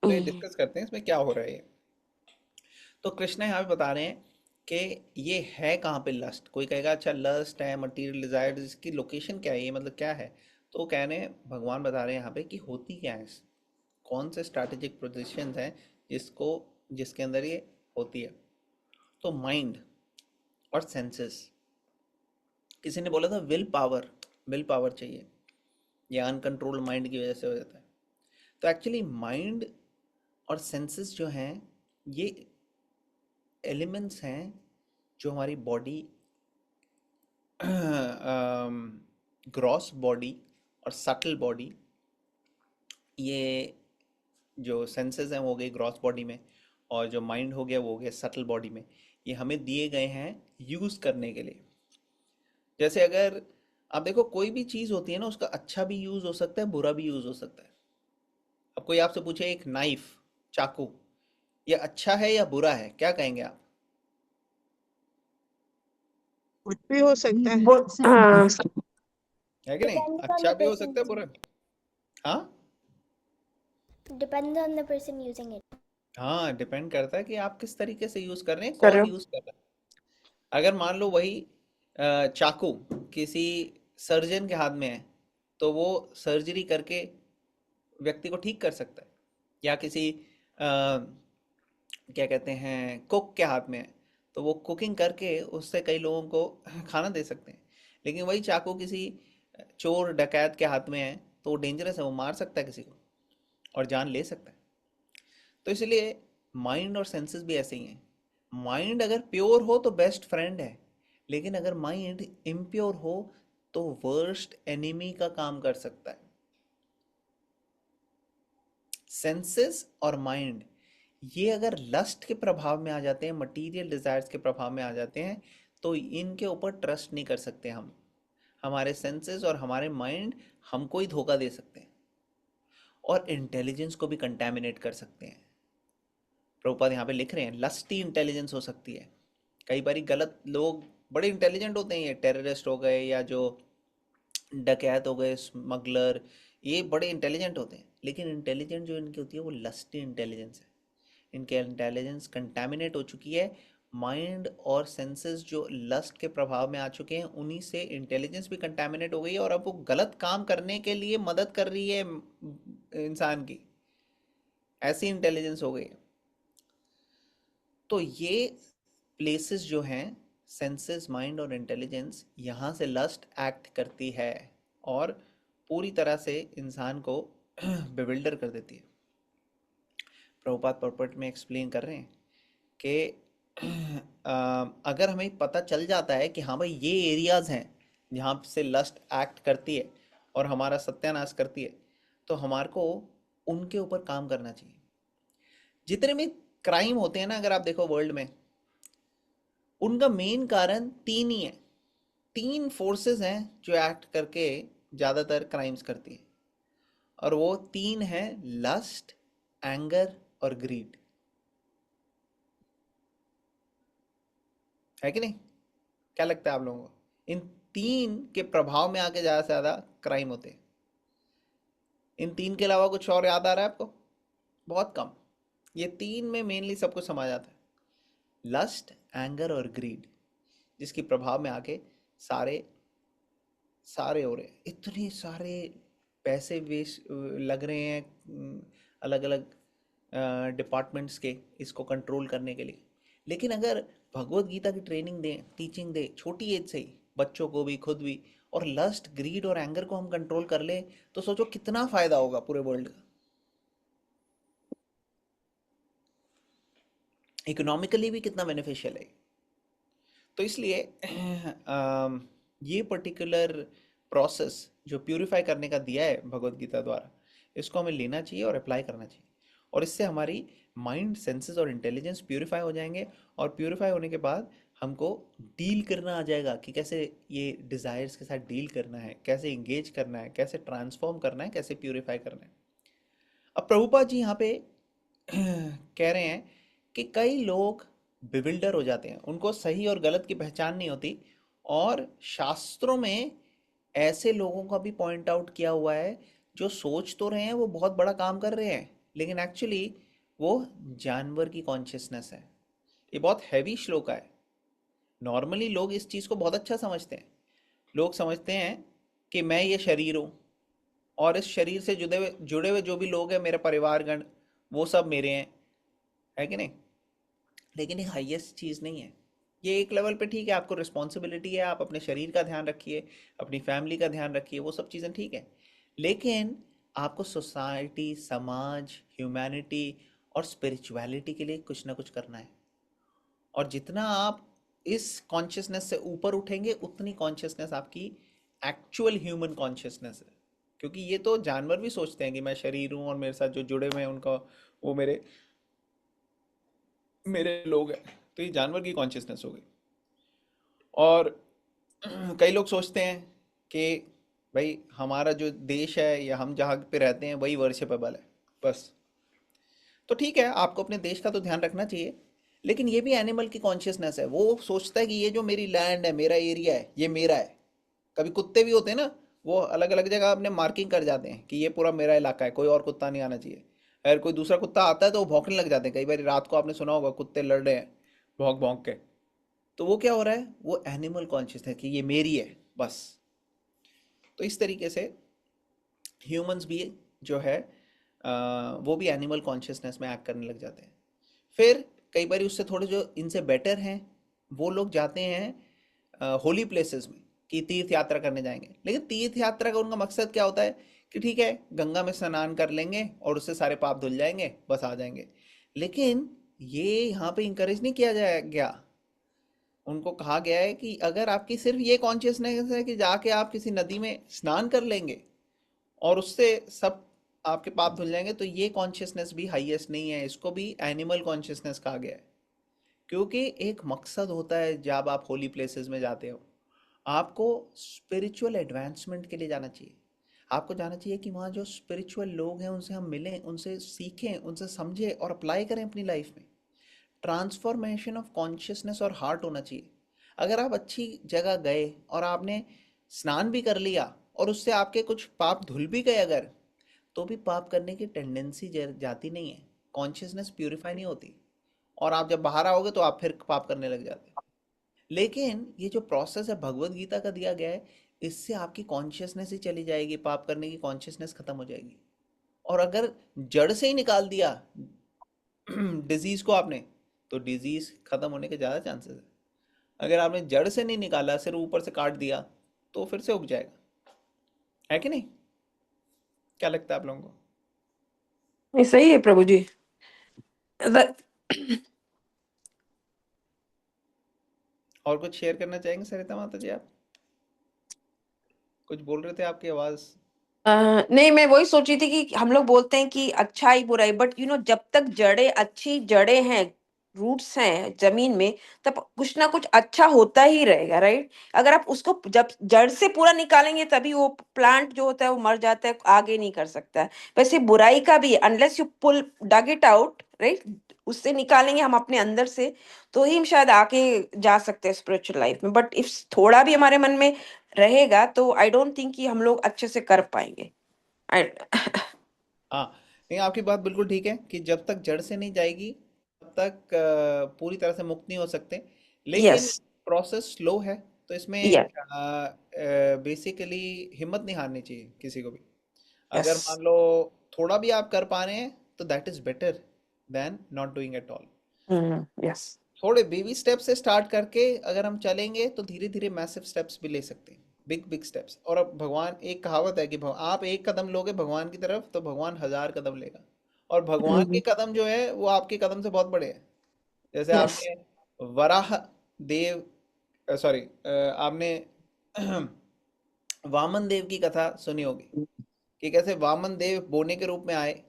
Speaker 1: तो ये discuss करते हैं इसमें क्या हो रहा है. तो कृष्ण यहाँ पे बता रहे हैं कि ये है कहाँ पे लस्ट. कोई कहेगा अच्छा लस्ट है, मटेरियल डिजायर, इसकी लोकेशन क्या है, ये मतलब क्या है. तो वो कह रहे हैं, भगवान बता रहे हैं यहाँ पे कि होती क्या है, कौन से स्ट्रैटेजिक पोजीशंस हैं जिसके अंदर ये होती है. तो माइंड और सेंसेस. किसी ने बोला था विल पावर चाहिए, ये अनकंट्रोल्ड माइंड की वजह से हो जाता है. तो एक्चुअली माइंड और सेंसेस जो हैं ये एलिमेंट्स हैं जो हमारी बॉडी, ग्रॉस बॉडी और सटल बॉडी, ये जो सेंसेस हैं वो हो गए ग्रॉस बॉडी में, और जो माइंड हो गया वो हो गया सटल बॉडी में. ये हमें दिए गए हैं यूज़ करने के लिए. जैसे अगर आप देखो कोई भी चीज़ होती है ना, उसका अच्छा भी यूज़ हो सकता है, बुरा भी यूज़ हो सकता है. अब कोई आपसे पूछे एक नाइफ, चाकू, ये अच्छा है या बुरा है, क्या कहेंगे आप?
Speaker 5: कुछ भी हो सकता है.
Speaker 1: है कि नहीं?
Speaker 4: Depends on
Speaker 1: अच्छा
Speaker 4: the
Speaker 1: भी हो
Speaker 4: person
Speaker 1: सकता है, बुरा. हाँ
Speaker 4: depends on the person using it.
Speaker 1: हाँ, डिपेंड करता है कि आप किस तरीके से यूज़ कर रहे हैं, कौन
Speaker 3: Correct.
Speaker 1: यूज़ कर रहा है. अगर मान लो वही चाकू किसी सर्जन के हाथ में है, तो वो सर्जरी करके व्यक्ति को ठीक कर सकता है. या किसी क्या कहते हैं कुक के हाथ में है, तो वो कुकिंग करके उससे कई लोगों को खाना दे सकते हैं. लेकिन वही चाकू किसी चोर डकैत के हाथ में है, तो वो डेंजरस है, वो मार सकता है किसी को और जान ले सकता है. तो इसलिए माइंड और सेंसेस भी ऐसे ही हैं. माइंड अगर प्योर हो तो बेस्ट फ्रेंड है, लेकिन अगर माइंड इम्प्योर हो तो वर्स्ट एनिमी का काम कर सकता है. सेंसेस और माइंड ये अगर लस्ट के प्रभाव में आ जाते हैं, मटेरियल डिजायर्स के प्रभाव में आ जाते हैं, तो इनके ऊपर ट्रस्ट नहीं कर सकते हम. हमारे सेंसेस और हमारे माइंड हमको ही धोखा दे सकते हैं और इंटेलिजेंस को भी कंटेमिनेट कर सकते हैं. प्रभुपाद यहाँ पे लिख रहे हैं लस्टी इंटेलिजेंस हो सकती है. कई बार गलत लोग बड़े इंटेलिजेंट होते हैं, ये टेररिस्ट हो गए या जो डकैत हो गए, स्मगलर, ये बड़े इंटेलिजेंट होते हैं, लेकिन इंटेलिजेंट जो इनकी होती है वो लस्टी इंटेलिजेंस है. इनके इंटेलिजेंस कंटेमिनेट हो चुकी है. माइंड और सेंसेस जो लस्ट के प्रभाव में आ चुके हैं, उन्हीं से इंटेलिजेंस भी कंटेमिनेट हो गई है, और अब वो गलत काम करने के लिए मदद कर रही है, इंसान की, ऐसी इंटेलिजेंस हो गई है। तो ये प्लेसेस जो हैं, सेंसेस, माइंड और इंटेलिजेंस, यहाँ से लस्ट एक्ट करती है और पूरी तरह से इंसान को बेविल्डर कर देती है। प्रभुपाद पर्पट में एक्सप्लेन कर रहे हैं कि अगर हमें पता चल जाता है कि हाँ भाई ये एरियाज हैं जहाँ से लस्ट एक्ट करती है और हमारा सत्यानाश करती है, तो हमारे को उनके ऊपर काम करना चाहिए। जितने भी क्राइम होते हैं ना, अगर आप देखो वर्ल्ड में, उनका मेन कारण तीन ही है। तीन फोर्सेस हैं जो एक्ट करके ज़्यादातर क्राइम्स करती है, और वो तीन हैं लस्ट, एंगर और ग्रीड। है कि नहीं? क्या लगता है आप लोगों को? इन तीन के प्रभाव में आके ज़्यादा से ज़्यादा क्राइम होते हैं। इन तीन के अलावा कुछ और याद आ रहा है आपको? बहुत कम। ये तीन में मेनली सब कुछ समा जाता है, लस्ट, एंगर और ग्रीड, जिसके प्रभाव में आके सारे सारे हो रहे हैं। इतने सारे पैसे वेस्ट लग रहे हैं अलग अलग डिपार्टमेंट्स के इसको कंट्रोल करने के लिए। लेकिन अगर भगवत गीता की ट्रेनिंग दें, टीचिंग दें छोटी एज से ही, बच्चों को भी, खुद भी, और लस्ट, ग्रीड और एंगर को हम कंट्रोल कर लें, तो सोचो कितना फायदा होगा पूरे वर्ल्ड का। इकोनॉमिकली भी कितना बेनिफिशियल है। तो इसलिए ये पर्टिकुलर प्रोसेस जो प्यूरिफाई करने का दिया है भगवत गीता द्वारा, इसको हमें लेना चाहिए और अप्लाई करना चाहिए, और इससे हमारी माइंड, सेंसेस और इंटेलिजेंस प्यूरिफाई हो जाएंगे। और प्यूरिफाई होने के बाद हमको डील करना आ जाएगा कि कैसे ये डिज़ायर्स के साथ डील करना है, कैसे इंगेज करना है, कैसे ट्रांसफॉर्म करना है, कैसे प्यूरिफाई करना है। अब प्रभुपाद जी यहाँ पे कह रहे हैं कि कई लोग बिविल्डर हो जाते हैं, उनको सही और गलत की पहचान नहीं होती, और शास्त्रों में ऐसे लोगों का भी पॉइंट आउट किया हुआ है जो सोच तो रहे हैं वो बहुत बड़ा काम कर रहे हैं, लेकिन एक्चुअली वो जानवर की कॉन्शियसनेस है। ये बहुत हैवी श्लोक है। नॉर्मली लोग इस चीज़ को बहुत अच्छा समझते हैं। लोग समझते हैं कि मैं ये शरीर हूँ, और इस शरीर से जुड़े हुए जो भी लोग हैं, मेरे परिवारगण, वो सब मेरे हैं। है कि नहीं? लेकिन ये हाईएस्ट चीज़ नहीं है। ये एक लेवल पे ठीक है, आपको रिस्पॉन्सिबिलिटी है, आप अपने शरीर का ध्यान रखिए, अपनी फैमिली का ध्यान रखिए, वो सब चीज़ें ठीक है। लेकिन आपको सोसाइटी, समाज, ह्यूमैनिटी और स्पिरिचुअलिटी के लिए कुछ ना कुछ करना है। और जितना आप इस कॉन्शियसनेस से ऊपर उठेंगे, उतनी कॉन्शियसनेस आपकी एक्चुअल ह्यूमन कॉन्शियसनेस है। क्योंकि ये तो जानवर भी सोचते हैं कि मैं शरीर हूँ और मेरे साथ जो जुड़े हुए हैं उनका, वो मेरे मेरे लोग हैं। तो ये जानवर की कॉन्शियसनेस हो गई। और कई लोग सोचते हैं कि भाई हमारा जो देश है या हम जहाँ पे रहते हैं वही वर्शिपेबल है, बस। तो ठीक है, आपको अपने देश का तो ध्यान रखना चाहिए, लेकिन ये भी एनिमल की कॉन्शियसनेस है। वो सोचता है कि ये जो मेरी लैंड है, मेरा एरिया है, ये मेरा है। कभी कुत्ते भी होते हैं ना, वो अलग अलग जगह अपने मार्किंग कर जाते हैं कि ये पूरा मेरा इलाका है, कोई और कुत्ता नहीं आना चाहिए। अगर कोई दूसरा कुत्ता आता है तो वो भौंकने लग जाते हैं। कई बार रात को आपने सुना होगा कुत्ते लड़ रहे हैं भौंक भौंक के। तो वो क्या हो रहा है? वो एनिमल कॉन्शियस है कि ये मेरी है, बस। तो इस तरीके से ह्यूमंस भी जो है वो भी एनिमल कॉन्शियसनेस में एक्ट करने लग जाते हैं। फिर कई बार उससे थोड़े जो इनसे बेटर हैं, वो लोग जाते हैं होली प्लेसेस में कि तीर्थ यात्रा करने जाएंगे। लेकिन तीर्थ यात्रा का उनका मकसद क्या होता है कि ठीक है, गंगा में स्नान कर लेंगे और उससे सारे पाप धुल जाएंगे, बस आ जाएंगे। लेकिन ये यहाँ पे इंकरेज नहीं किया जाए गया। उनको कहा गया है कि अगर आपकी सिर्फ ये कॉन्शियसनेस है कि जाके आप किसी नदी में स्नान कर लेंगे और उससे सब आपके पाप धुल जाएंगे, तो ये कॉन्शियसनेस भी हाईएस्ट नहीं है। इसको भी एनिमल कॉन्शियसनेस कहा गया है। क्योंकि एक मकसद होता है जब आप होली प्लेसेस में जाते हो, आपको स्पिरिचुअल एडवांसमेंट के लिए जाना चाहिए। आपको जाना चाहिए कि वहाँ जो स्पिरिचुअल लोग हैं उनसे हम मिलें, उनसे सीखें, उनसे समझें और अप्लाई करें अपनी लाइफ में। ट्रांसफॉर्मेशन ऑफ कॉन्शियसनेस और हार्ट होना चाहिए। अगर आप अच्छी जगह गए और आपने स्नान भी कर लिया और उससे आपके कुछ पाप धुल भी गए अगर, तो भी पाप करने की टेंडेंसी जाती नहीं है, कॉन्शियसनेस प्यूरिफाई नहीं होती, और आप जब बाहर आओगे तो आप फिर पाप करने लग जाते हैं। लेकिन ये जो प्रोसेस है भगवत गीता का दिया गया है, इससे आपकी कॉन्शियसनेस ही चली जाएगी, पाप करने की कॉन्शियसनेस खत्म हो जाएगी। और अगर जड़ से ही निकाल दिया डिजीज को आपने, तो डिजीज खत्म होने के ज्यादा चांसेस है। अगर आपने जड़ से नहीं निकाला, सिर्फ ऊपर से काट दिया, तो फिर से उग जाएगा। है कि नहीं? क्या लगता है आप लोगों को?
Speaker 3: नहीं, सही है प्रभु जी। द-
Speaker 1: और कुछ शेयर करना चाहेंगे सरिता माता जी? आप कुछ बोल रहे थे, आपकी आवाज।
Speaker 3: नहीं, मैं वही सोच रही थी कि हम लोग बोलते हैं कि अच्छाई बुराई, बट जब तक जड़ें अच्छी जड़ें हैं, रूट्स हैं जमीन में, तब कुछ ना कुछ अच्छा होता ही रहेगा, राइट? अगर आप उसको जब जड़ से पूरा निकालेंगे, तभी वो प्लांट जो होता है वो मर जाता है, आगे नहीं कर सकता है। वैसे बुराई का भी, unless you pull dug it out, right, उससे निकालेंगे हम अपने अंदर से, तो ही हम शायद आगे जा सकते हैं स्पिरिचुअल लाइफ में। बट इफ थोड़ा भी हमारे मन में रहेगा, तो आई डोंट थिंक कि हम लोग अच्छे से कर पाएंगे। आई
Speaker 1: हाँ, नहीं, आपकी बात बिल्कुल ठीक है कि जब तक जड़ से नहीं जाएगी तब तक पूरी तरह से मुक्त नहीं हो सकते।
Speaker 3: यस,
Speaker 1: लेकिन प्रोसेस स्लो है, तो इसमें
Speaker 3: यस,
Speaker 1: बेसिकली हिम्मत नहीं हारनी चाहिए किसी को भी। अगर
Speaker 3: यस,
Speaker 1: मान लो थोड़ा भी आप कर पा रहे हैं, तो that is better than not doing at all.
Speaker 3: Yes,
Speaker 1: थोड़े बेबी स्टेप से स्टार्ट करके अगर हम चलेंगे, तो धीरे धीरे मैसिव स्टेप्स भी ले सकते हैं, बिग बिग स्टेप्स। और अब भगवान, एक कहावत है कि आप एक कदम लोगे भगवान की तरफ, तो भगवान 1000 कदम लेगा। और भगवान के कदम जो है वो आपके कदम से बहुत बड़े हैं। जैसे
Speaker 3: यस,
Speaker 1: आपने वराह देव, सॉरी, आपने वामन देव की कथा सुनी होगी, कि कैसे वामन देव बोने के रूप में आए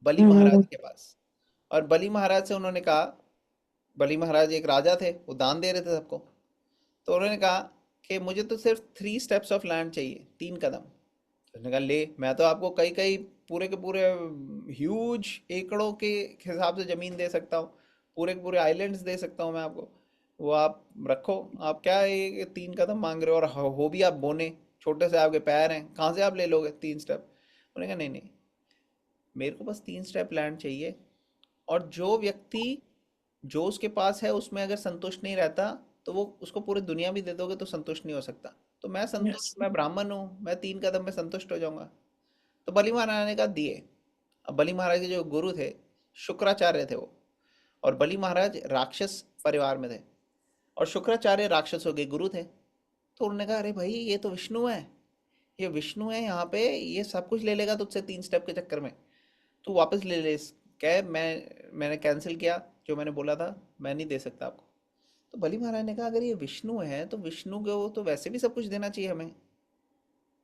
Speaker 1: बलि महाराज के पास। और बलि महाराज से उन्होंने कहा, बलि महाराज एक राजा थे, वो दान दे रहे थे सबको। तो उन्होंने कहा कि मुझे तो सिर्फ 3 स्टेप्स ऑफ लैंड चाहिए, 3 कदम। तो उसने कहा, ले, मैं तो आपको कई कई पूरे के पूरे ह्यूज एकड़ों के हिसाब से जमीन दे सकता हूँ, पूरे के पूरे आइलैंड्स दे सकता हूँ मैं आपको। वो आप रखो, आप क्या ये 3 कदम मांग रहे हो, और हो भी आप बोने, छोटे से आपके पैर हैं, कहाँ से आप ले लोगे 3 स्टेप? उन्होंने कहा, नहीं नहीं, मेरे को बस 3 स्टेप लैंड चाहिए। और जो व्यक्ति जो उसके पास है उसमें अगर संतुष्ट नहीं रहता, तो वो उसको पूरी दुनिया भी दे दोगे तो संतुष्ट नहीं हो सकता। तो मैं संतुष्ट,
Speaker 3: यस,
Speaker 1: मैं ब्राह्मण हूँ, मैं 3 कदम में संतुष्ट हो जाऊंगा। तो बलि महाराज ने कहा, दिए। अब बलि महाराज के जो गुरु थे, शुक्राचार्य थे वो। और बलि महाराज राक्षस परिवार में थे, और शुक्राचार्य राक्षसों के गुरु थे। तो उन्होंने कहा, अरे भाई, ये तो विष्णु है, ये विष्णु है यहाँ पे, ये सब कुछ ले लेगा तुझसे 3 स्टेप के चक्कर में, तू वापस ले ले कैब। मैंने कैंसिल किया, जो मैंने बोला था, मैं नहीं दे सकता आपको। तो बलि महाराज ने कहा, अगर ये विष्णु है तो विष्णु को तो वैसे भी सब कुछ देना चाहिए हमें।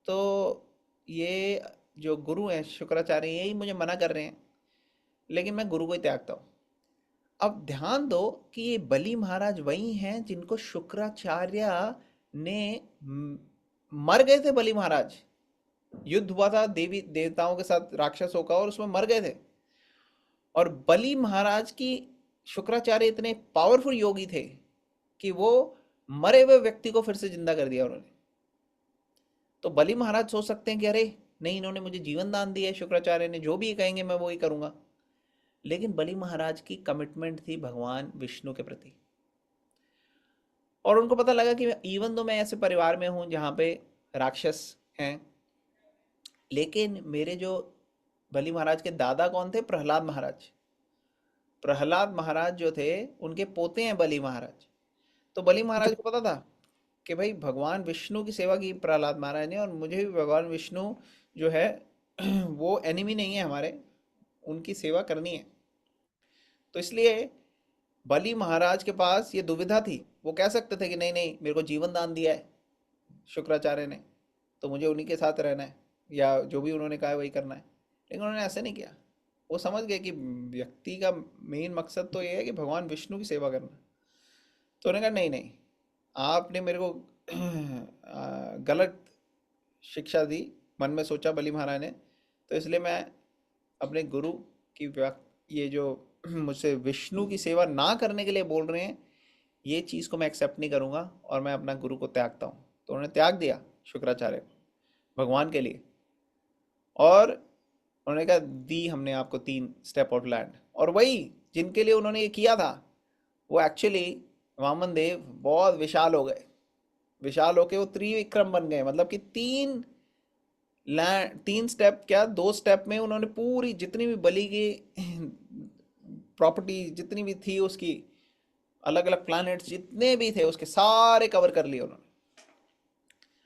Speaker 1: तो ये जो गुरु हैं शुक्राचार्य, यही मुझे मना कर रहे हैं, लेकिन मैं गुरु को ही त्यागता हूँ। अब ध्यान दो कि ये बलि महाराज वही हैं जिनको शुक्राचार्य ने मर गए थे। बलि महाराज, युद्ध हुआ था देवी देवताओं के साथ राक्षसों का, और उसमें मर गए थे। और बलि महाराज की, शुक्राचार्य इतने पावरफुल योगी थे कि वो मरे हुए व्यक्ति को फिर से जिंदा कर दिया उन्होंने। तो बलि महाराज सोच सकते हैं कि अरे नहीं, इन्होंने मुझे जीवन दान दिया है, शुक्राचार्य ने जो भी कहेंगे मैं वो ही करूंगा। लेकिन बलि महाराज की कमिटमेंट थी भगवान विष्णु के प्रति। और उनको पता लगा कि इवन तो मैं ऐसे परिवार में हूं जहां पे राक्षस हैं, लेकिन मेरे जो बलि महाराज के दादा कौन थे? प्रहलाद महाराज। प्रहलाद महाराज जो थे, उनके पोते हैं बलि महाराज। तो बलि महाराज को पता था कि भाई भगवान विष्णु की सेवा की प्रहलाद महाराज ने, और मुझे भी भगवान विष्णु जो है वो एनिमी नहीं है हमारे, उनकी सेवा करनी है। तो इसलिए बलि महाराज के पास ये दुविधा थी। वो कह सकते थे कि नहीं नहीं, मेरे को जीवन दान दिया है शुक्राचार्य ने, तो मुझे उन्हीं के साथ रहना है, या जो भी उन्होंने कहा है वही करना है। लेकिन उन्होंने ऐसे नहीं किया। वो समझ गए कि व्यक्ति का मेन मकसद तो ये है कि भगवान विष्णु की सेवा करना। तो उन्होंने कहा, नहीं नहीं, आपने मेरे को गलत शिक्षा दी, मन में सोचा बलि महाराज ने। तो इसलिए मैं अपने गुरु की ये जो मुझसे विष्णु की सेवा ना करने के लिए बोल रहे हैं, ये चीज़ को मैं एक्सेप्ट नहीं करूँगा, और मैं अपना गुरु को त्यागता हूँ। तो उन्होंने त्याग दिया शुक्राचार्य को भगवान के लिए। और उन्होंने कहा, दी हमने आपको 3 स्टेप ऑफ लैंड। और वही जिनके लिए उन्होंने ये किया था, वो एक्चुअली वामन देव बहुत विशाल हो गए। विशाल होके वो त्रिविक्रम बन गए, मतलब कि 3 तीन स्टेप क्या, 2 स्टेप में उन्होंने पूरी जितनी भी बलि की प्रॉपर्टी जितनी भी थी उसकी, अलग अलग प्लैनेट्स जितने भी थे उसके सारे कवर कर लिए उन्होंने।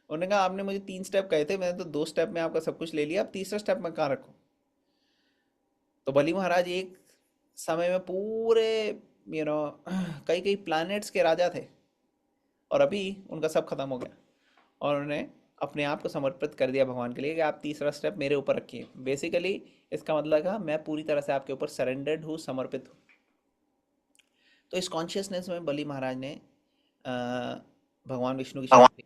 Speaker 1: उन्होंने कहा आपने मुझे 3 स्टेप कहे थे, मैंने तो 2 स्टेप में आपका सब कुछ ले लिया, अब तीसरा स्टेप में कहाँ रखूं। तो बलि महाराज एक समय में पूरे यू नो कई कई प्लैनेट्स के राजा थे, और अभी उनका सब खत्म हो गया, और उन्होंने अपने आप को समर्पित कर दिया भगवान के लिए कि आप तीसरा स्टेप मेरे ऊपर रखिए। बेसिकली इसका मतलब है मैं पूरी तरह से आपके ऊपर सरेंडर्ड हूँ, समर्पित हूँ। तो इस कॉन्शियसनेस में बलि महाराज ने भगवान विष्णु की शरण ली।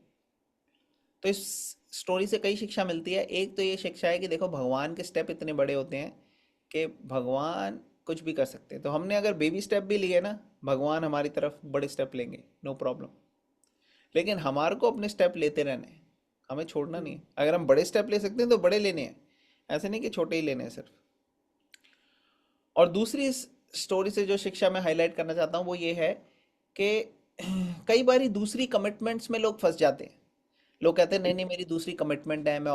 Speaker 1: तो इस स्टोरी से कई शिक्षा मिलती है। एक तो ये शिक्षा है कि देखो भगवान के स्टेप इतने बड़े होते हैं कि भगवान कुछ भी कर सकते हैं। तो हमने अगर बेबी स्टेप भी लिए ना, भगवान हमारी तरफ बड़े स्टेप लेंगे, नो प्रॉब्लम। लेकिन हमारे को अपने स्टेप लेते रहने हैं, हमें छोड़ना नहीं है। अगर हम बड़े स्टेप ले सकते हैं तो बड़े लेने हैं, ऐसे नहीं कि छोटे ही लेने हैं सिर्फ। और दूसरी इस स्टोरी से जो शिक्षा मैं हाईलाइट करना चाहता हूँ वो ये है कि कई बारी दूसरी कमिटमेंट्स में लोग फंस जाते हैं। लोग कहते हैं नहीं नहीं मेरी दूसरी कमिटमेंट है, मैं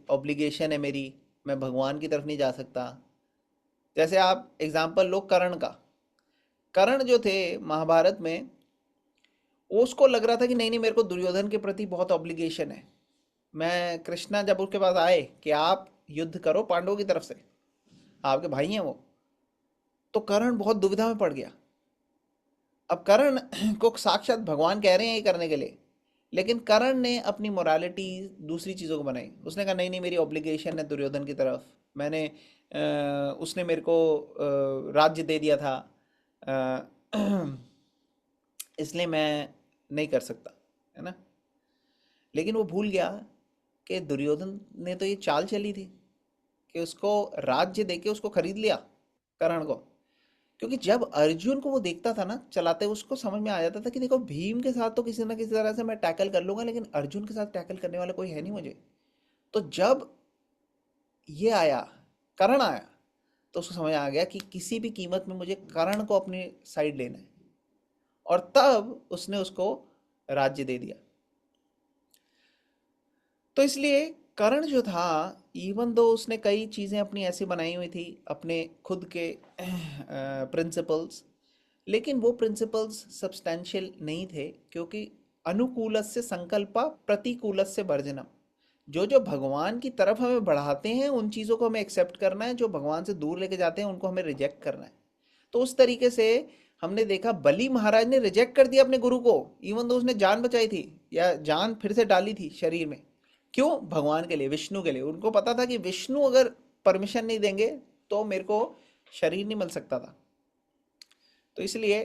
Speaker 1: ऑब्लिगेशन है मेरी, मैं भगवान की तरफ नहीं जा सकता। जैसे आप एग्जाम्पल लो कर्ण का। कर्ण जो थे महाभारत में, उसको लग रहा था कि नहीं नहीं मेरे को दुर्योधन के प्रति बहुत ऑब्लिगेशन है। मैं कृष्णा जब उसके पास आए कि आप युद्ध करो पांडवों की तरफ से, आपके भाई हैं वो, तो कर्ण बहुत दुविधा में पड़ गया। अब कर्ण को साक्षात भगवान कह रहे हैं ये करने के लिए, लेकिन कर्ण ने अपनी मोरालिटी दूसरी चीज़ों को बनाई। उसने कहा नहीं नहीं मेरी ऑब्लिगेशन है दुर्योधन की तरफ, मैंने उसने मेरे को राज्य दे दिया था, इसलिए मैं नहीं कर सकता, है ना। लेकिन वो भूल गया कि दुर्योधन ने तो ये चाल चली थी कि उसको राज्य देके उसको खरीद लिया कर्ण को। क्योंकि जब अर्जुन को वो देखता था ना चलाते, उसको समझ में आ जाता था कि देखो भीम के साथ तो किसी ना किसी तरह से मैं टैकल कर लूंगा, लेकिन अर्जुन के साथ टैकल करने वाला कोई है नहीं मुझे। तो जब ये आया, कर्ण आया, तो उसको समझ आ गया कि किसी भी कीमत में मुझे कर्ण को अपनी साइड लेना है, और तब उसने उसको राज्य दे दिया। तो इसलिए कर्ण जो था, इवन दो उसने कई चीज़ें अपनी ऐसी बनाई हुई थी, अपने खुद के प्रिंसिपल्स, लेकिन वो प्रिंसिपल्स सब्सटेंशियल नहीं थे, क्योंकि अनुकूलस्य संकल्पा प्रतिकूलस्य वर्जनम। जो जो भगवान की तरफ हमें बढ़ाते हैं उन चीज़ों को हमें एक्सेप्ट करना है, जो भगवान से दूर लेके जाते हैं उनको हमें रिजेक्ट करना है। तो उस तरीके से हमने देखा बलि महाराज ने रिजेक्ट कर दिया अपने गुरु को, इवन दो उसने जान बचाई थी या जान फिर से डाली थी शरीर में। क्यों? भगवान के लिए, विष्णु के लिए। उनको पता था कि विष्णु अगर परमिशन नहीं देंगे तो मेरे को शरीर नहीं मिल सकता था। तो इसलिए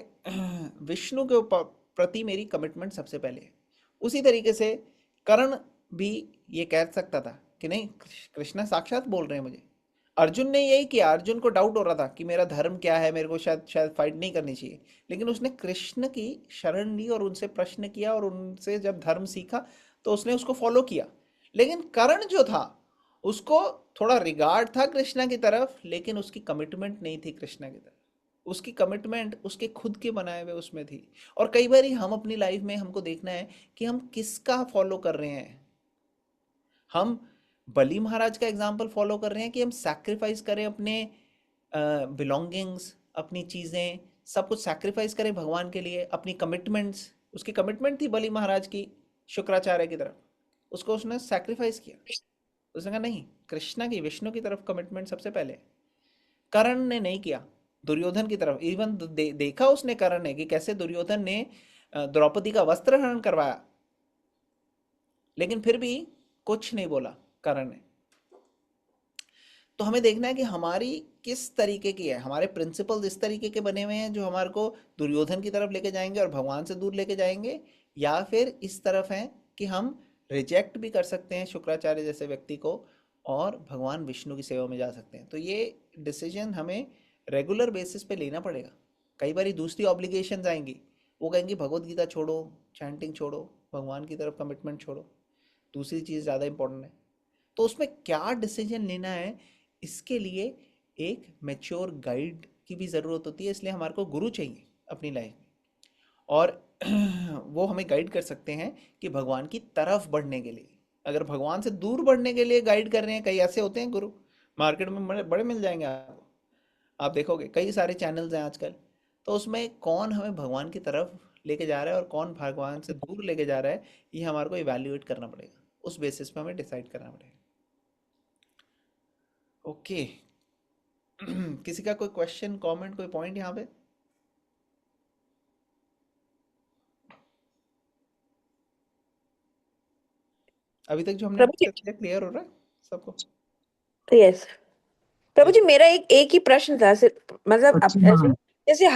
Speaker 1: विष्णु के प्रति मेरी कमिटमेंट सबसे पहले है। उसी तरीके से कर्ण भी ये कह सकता था कि नहीं कृष्ण साक्षात बोल रहे हैं मुझे। अर्जुन ने यही किया, अर्जुन को डाउट हो रहा था कि मेरा धर्म क्या है, मेरे को शायद शायद फाइट नहीं करनी चाहिए, लेकिन उसने कृष्ण की शरण ली और उनसे प्रश्न किया, और उनसे जब धर्म सीखा तो उसने उसको फॉलो किया। लेकिन कर्ण जो था उसको थोड़ा रिगार्ड था कृष्णा की तरफ, लेकिन उसकी कमिटमेंट नहीं थी कृष्णा की तरफ। उसकी कमिटमेंट उसके खुद के बनाए हुए उसमें थी। और कई बार हम अपनी लाइफ में हमको देखना है कि हम किसका फॉलो कर रहे हैं। हम बलि महाराज का एग्जाम्पल फॉलो कर रहे हैं कि हम सैक्रिफाइस करें अपने बिलोंगिंग्स, अपनी चीज़ें, सब कुछ सैक्रिफाइस करें भगवान के लिए, अपनी कमिटमेंट्स। उसकी कमिटमेंट थी बलि महाराज की शुक्राचार्य की तरफ, उसको उसने सैक्रिफाइस किया। उसने कहा नहीं, कृष्णा की, विष्णु की तरफ कमिटमेंट सबसे पहले। कर्ण ने नहीं किया, दुर्योधन की तरफ। इवन देखा उसने कर्ण ने कि कैसे दुर्योधन ने द्रौपदी का वस्त्र हरण करवाया, लेकिन फिर भी कुछ नहीं बोला कर्ण ने। तो हमें देखना है कि हमारी किस तरीके की है, हमारे प्रिंसिपल्स इस तरीके के बने हुए हैं जो हमारे को दुर्योधन की तरफ लेके जाएंगे और भगवान से दूर लेके जाएंगे, या फिर इस तरफ हैं कि हम रिजेक्ट भी कर सकते हैं शुक्राचार्य जैसे व्यक्ति को और भगवान विष्णु की सेवा में जा सकते हैं। तो ये डिसीजन हमें रेगुलर बेसिस पे लेना पड़ेगा। कई बार दूसरी ऑब्लिगेशंस आएंगी, वो कहेंगी भगवत गीता छोड़ो, चैंटिंग छोड़ो, भगवान की तरफ कमिटमेंट छोड़ो, दूसरी चीज़ ज़्यादा इंपॉर्टेंट है। तो उसमें क्या डिसीजन लेना है, इसके लिए एक मैच्योर गाइड की भी ज़रूरत होती है। इसलिए हमारे को गुरु चाहिए अपनी लाइफ में, और वो हमें गाइड कर सकते हैं कि भगवान की तरफ बढ़ने के लिए। अगर भगवान से दूर बढ़ने के लिए गाइड कर रहे हैं, कई ऐसे होते हैं गुरु, मार्केट में बड़े बड़े मिल जाएंगे आपको। आप देखोगे कई सारे चैनल्स हैं आजकल। तो उसमें कौन हमें भगवान की तरफ लेके जा रहा है और कौन भगवान से दूर लेके जा रहा है, ये हमारे को इवैल्यूएट करना पड़ेगा। उस बेसिस पे हमें डिसाइड करना पड़ेगा। ओके। किसी का कोई क्वेश्चन, कमेंट, कोई पॉइंट यहाँ पे? अभी तक जो हमने
Speaker 3: प्रभु जी,
Speaker 1: डिस्कस किया क्लियर हो रहा है सबको?
Speaker 3: यस प्रभु जी,
Speaker 1: चलो।
Speaker 3: मेरा एक ही प्रश्न था सिर्फ, मतलब अब ऐसे जैसे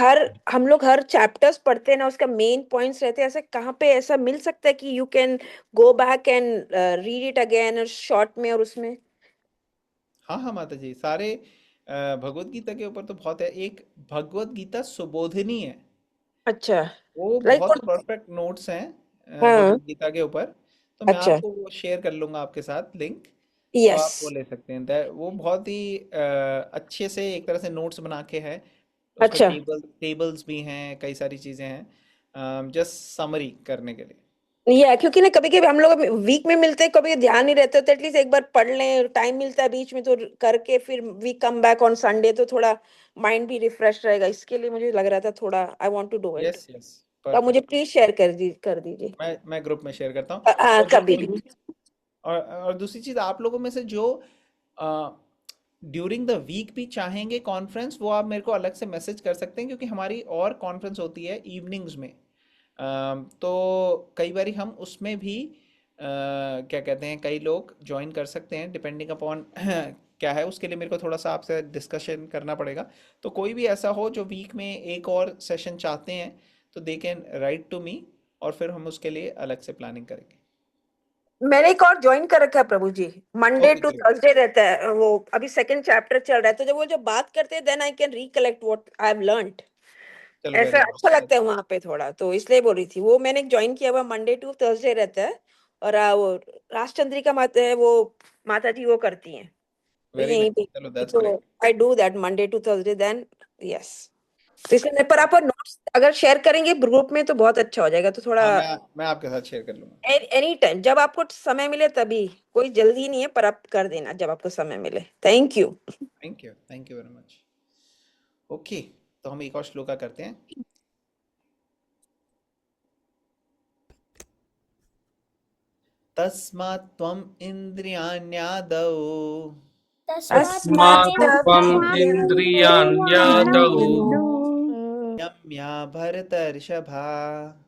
Speaker 3: हम लोग हर चैप्टर्स पढ़ते हैं ना, उसका मेन पॉइंट्स रहते हैं, ऐसे कहाँ पे ऐसा मिल सकता है कि you can go back and read it again और शॉर्ट में और उसमें?
Speaker 1: हाँ हाँ माता जी, सारे भगवत गीता के ऊपर तो बहुत है। एक भगवत गीता सुबोधिनी है,
Speaker 3: अच्छा,
Speaker 1: वो
Speaker 3: लाइक
Speaker 1: बहुत परफेक्ट नोट्स हैं
Speaker 3: हाँ,
Speaker 1: भगवत गीता के ऊपर। तो मैं
Speaker 3: अच्छा,
Speaker 1: आपको वो शेयर कर लूंगा आपके साथ लिंक, तो
Speaker 3: यस,
Speaker 1: आप वो ले सकते हैं। वो बहुत ही अच्छे से एक तरह से नोट्स बना के है। उसमें
Speaker 3: अच्छा,
Speaker 1: टेबल्स भी हैं, कई सारी चीज़ें हैं, जस्ट समरी करने के लिए।
Speaker 3: या क्योंकि ना कभी कभी हम लोग वीक में मिलते हैं, कभी ध्यान नहीं रहता, तो एटलीस्ट एक बार पढ़ लें, टाइम मिलता है बीच में तो करके फिर we come back on Sunday, तो थोड़ा माइंड भी रिफ्रेश रहेगा। इसके लिए मुझे लग रहा था थोड़ा I want to do it.
Speaker 1: Yes yes,
Speaker 3: तो आप मुझे
Speaker 1: परफेक्ट।
Speaker 3: प्लीज शेयर कर दीजिए।
Speaker 1: मैं ग्रुप में शेयर करता हूँ।
Speaker 3: हाँ,
Speaker 1: और
Speaker 3: कभी
Speaker 1: दूसरी
Speaker 3: भी।
Speaker 1: और दूसरी चीज़, आप लोगों में से जो ड्यूरिंग द वीक भी चाहेंगे कॉन्फ्रेंस, वो आप मेरे को अलग से मैसेज कर सकते हैं, क्योंकि हमारी और कॉन्फ्रेंस होती है इवनिंग्स में। तो कई बारी हम उसमें भी क्या कहते हैं, कई लोग ज्वाइन कर सकते हैं डिपेंडिंग अपॉन क्या है। उसके लिए मेरे को थोड़ा सा आपसे डिस्कशन करना पड़ेगा। तो कोई भी ऐसा हो जो वीक में एक और सेशन चाहते हैं, तो they can write to me, और फिर हम उसके लिए अलग से प्लानिंग करेंगे।
Speaker 3: मैंने एक और ज्वाइन कर रखा है Prabhu ji, Monday
Speaker 1: okay
Speaker 3: to
Speaker 1: great.
Speaker 3: Thursday रहता है वो, अभी सेकंड चैप्टर चल रहा है, तो जब बात करते हैं then I can recollect what I have learned.
Speaker 1: चलो
Speaker 3: ऐसा
Speaker 1: वेरी
Speaker 3: अच्छा
Speaker 1: नाइस।
Speaker 3: लगता है वहां पे थोड़ा, तो इसलिए बोल रही थी। वो मैंने ज्वाइन किया हुआ, मंडे टू थर्सडे रहता है। और वो राजचंद्रिका माता है, वो माता जी वो करती हैं, तो
Speaker 1: वेरी
Speaker 3: यहीं
Speaker 1: नाइस, चलो
Speaker 3: पे
Speaker 1: दैट्स
Speaker 3: तो
Speaker 1: great.
Speaker 3: I do that Monday to Thursday then, yes. तो इसलिए पर आप नोट्स अगर शेयर करेंगे ग्रुप में तो बहुत अच्छा हो जाएगा, तो थोड़ा
Speaker 1: हाँ, मैं आपके साथ शेयर कर लूंगा।
Speaker 3: एनी टाइम जब आपको समय मिले तभी, कोई जल्दी नहीं है, पर आप कर देना जब आपको समय मिले। Thank you.
Speaker 1: Thank you very much. Okay, तो हम एक और श्लोका करते हैं। तस्मात् त्वम् इन्द्रियाण्यादौ
Speaker 4: तस्मात्
Speaker 2: तस्मात् त्वम्
Speaker 7: इंद्रियाणि
Speaker 2: इन्द्रियाण्यादौ
Speaker 1: यम्या भरतर्षभा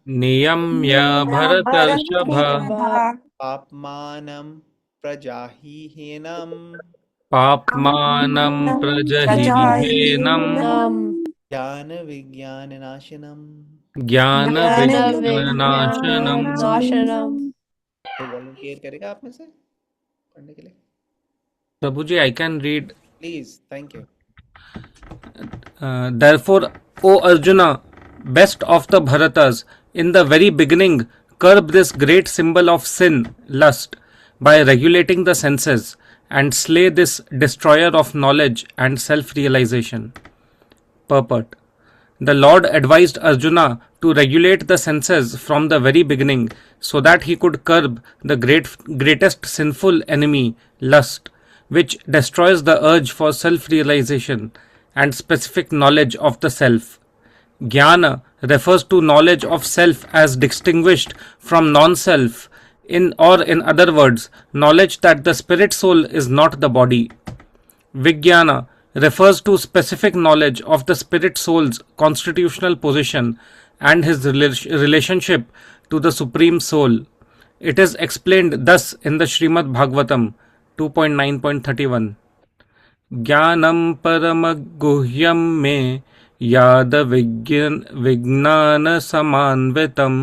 Speaker 2: नियम्य भरतर्षभ
Speaker 1: पाप्मानं प्रजाहीहीनम्
Speaker 2: पाप्मानं प्रजहीहेनं
Speaker 1: ज्ञानविज्ञाननाशनम्।
Speaker 2: ज्ञानविज्ञाननाशनम्।
Speaker 1: कोई वॉलंटियर करेगा आप में से पढ़ने के लिए?
Speaker 2: प्रभु जी, I can read.
Speaker 1: Please, thank you.
Speaker 2: Therefore, O Arjuna, best of the Bharatas, in the very beginning, curb this great symbol of sin, lust, by regulating the senses, and slay this destroyer of knowledge and self realization. Purport. The Lord advised Arjuna to regulate the senses from the very beginning so that he could curb the greatest sinful enemy, lust, which destroys the urge for self realization and specific knowledge of the self. Jnana refers to knowledge of self as distinguished from non self, in other words, knowledge that the spirit soul is not the body. Vijnana refers to specific knowledge of the spirit soul's constitutional position and his relationship to the Supreme Soul. It is explained thus in the Srimad Bhagavatam 2.9.31. ज्ञानं परमगुह्यं मे यादविज्ञानसमान्वितं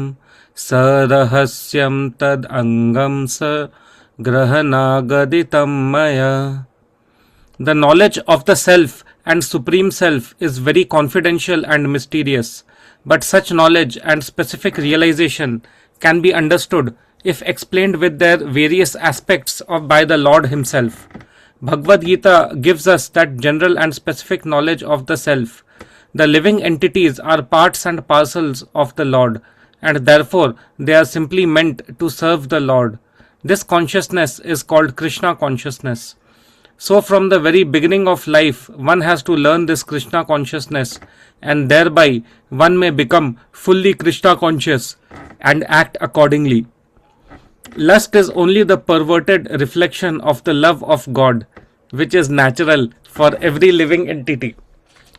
Speaker 2: सरहस्यं तदङ्गं स ग्रहणागदितं मया. The knowledge of the self and supreme self is very confidential and mysterious, but such knowledge and specific realization can be understood if explained with their various aspects by the Lord himself. Bhagavad Gita gives us that general and specific knowledge of the self. The living entities are parts and parcels of the Lord, and therefore they are simply meant to serve the Lord. This consciousness is called Krishna consciousness. So, from the very beginning of life, one has to learn this Krishna consciousness, and thereby one may become fully Krishna conscious and act accordingly. Lust is only the perverted reflection of the love of God, which is natural for every living entity.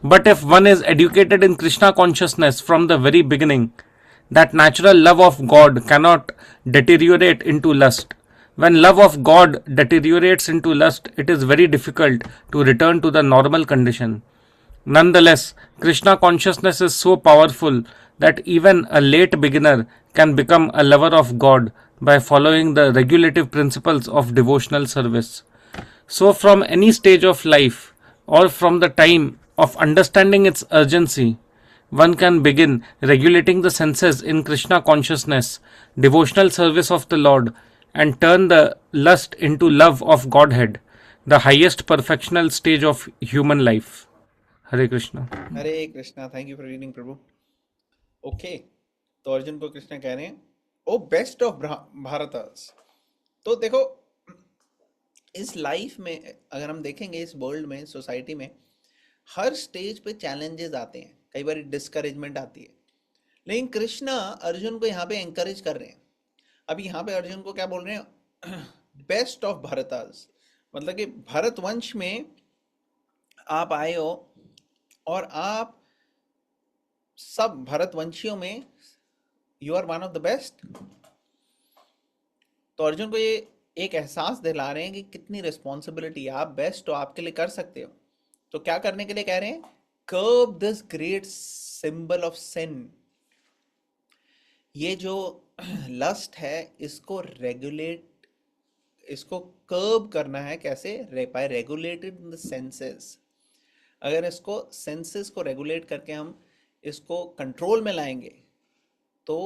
Speaker 2: But if one is educated in Krishna consciousness from the very beginning, that natural love of God cannot deteriorate into lust. When love of God deteriorates into lust, it is very difficult to return to the normal condition. Nonetheless, Krishna consciousness is so powerful that even a late beginner can become a lover of God by following the regulative principles of devotional service. So, from any stage of life or from the time of understanding its urgency, one can begin regulating the senses in Krishna consciousness, devotional service of the Lord, and turn the lust into love of Godhead, the highest perfectional stage of human life. Hare Krishna.
Speaker 1: Hare Krishna, thank you for reading Prabhu. Okay, तो अर्जुन को कृष्ण कह रहे हैं ओ best of भारतस। तो देखो, इस life में अगर हम देखेंगे, इस वर्ल्ड में, सोसाइटी में, हर स्टेज पे चैलेंजेस आते हैं, कई बार डिस्करेजमेंट आती है, लेकिन कृष्णा अर्जुन को यहाँ पे एंकरेज कर रहे हैं। अब यहाँ पे अर्जुन को क्या बोल रहे हैं? बेस्ट ऑफ भारतस, मतलब कि भारतवंश में आप आए हो और आप सब भारतवंशियों में you are one of the best. तो अर्जुन को ये एक एहसास दिला रहे हैं कि कितनी रिस्पॉन्सिबिलिटी, आप बेस्ट हो, आपके लिए कर सकते हो। तो क्या करने के लिए कह रहे हैं? Curb this great symbol of sin. ये जो लस्ट है, इसको रेगुलेट, इसको कर्ब करना है। कैसे? By regulated the senses. अगर इसको सेंसेस को रेगुलेट करके हम इसको कंट्रोल में लाएंगे तो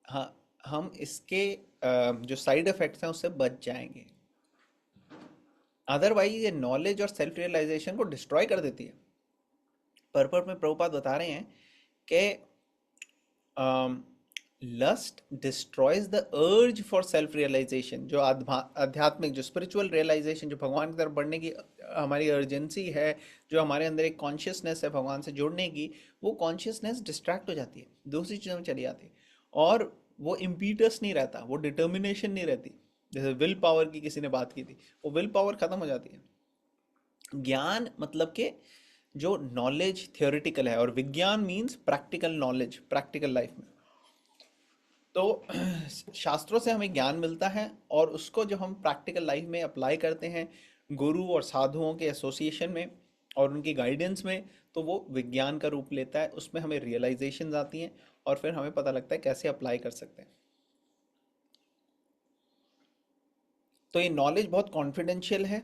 Speaker 1: हाँ, हम इसके जो साइड इफेक्ट्स हैं उससे बच जाएंगे। अदरवाइज ये नॉलेज और सेल्फ रियलाइजेशन को डिस्ट्रॉय कर देती है। पर्पट में प्रभुपाद बता रहे हैं कि lust destroys the urge for self realisation. जो आध्यात्मिक, जो स्पिरिचुअल रियलाइजेशन, जो भगवान की तरफ बढ़ने की हमारी अर्जेंसी है, जो हमारे अंदर एक कॉन्शियसनेस है भगवान से जुड़ने की, वो कॉन्शियसनेस डिस्ट्रैक्ट हो जाती है, दूसरी चीज़ों में चली जाती है, और वो इम्पीटस नहीं रहता, वो डिटर्मिनेशन नहीं रहती। जैसे विल पावर की किसी ने बात की थी, वो विल पावर खत्म हो जाती है। ज्ञान मतलब कि जो नॉलेज थियोरिटिकल है, और विज्ञान means practical knowledge, practical life में। तो शास्त्रों से हमें ज्ञान मिलता है, और उसको जो हम प्रैक्टिकल लाइफ में अप्लाई करते हैं गुरु और साधुओं के एसोसिएशन में और उनकी गाइडेंस में, तो वो विज्ञान का रूप लेता है। उसमें हमें रियलाइजेशंस आती हैं और फिर हमें पता लगता है कैसे अप्लाई कर सकते हैं। तो ये नॉलेज बहुत कॉन्फिडेंशियल है,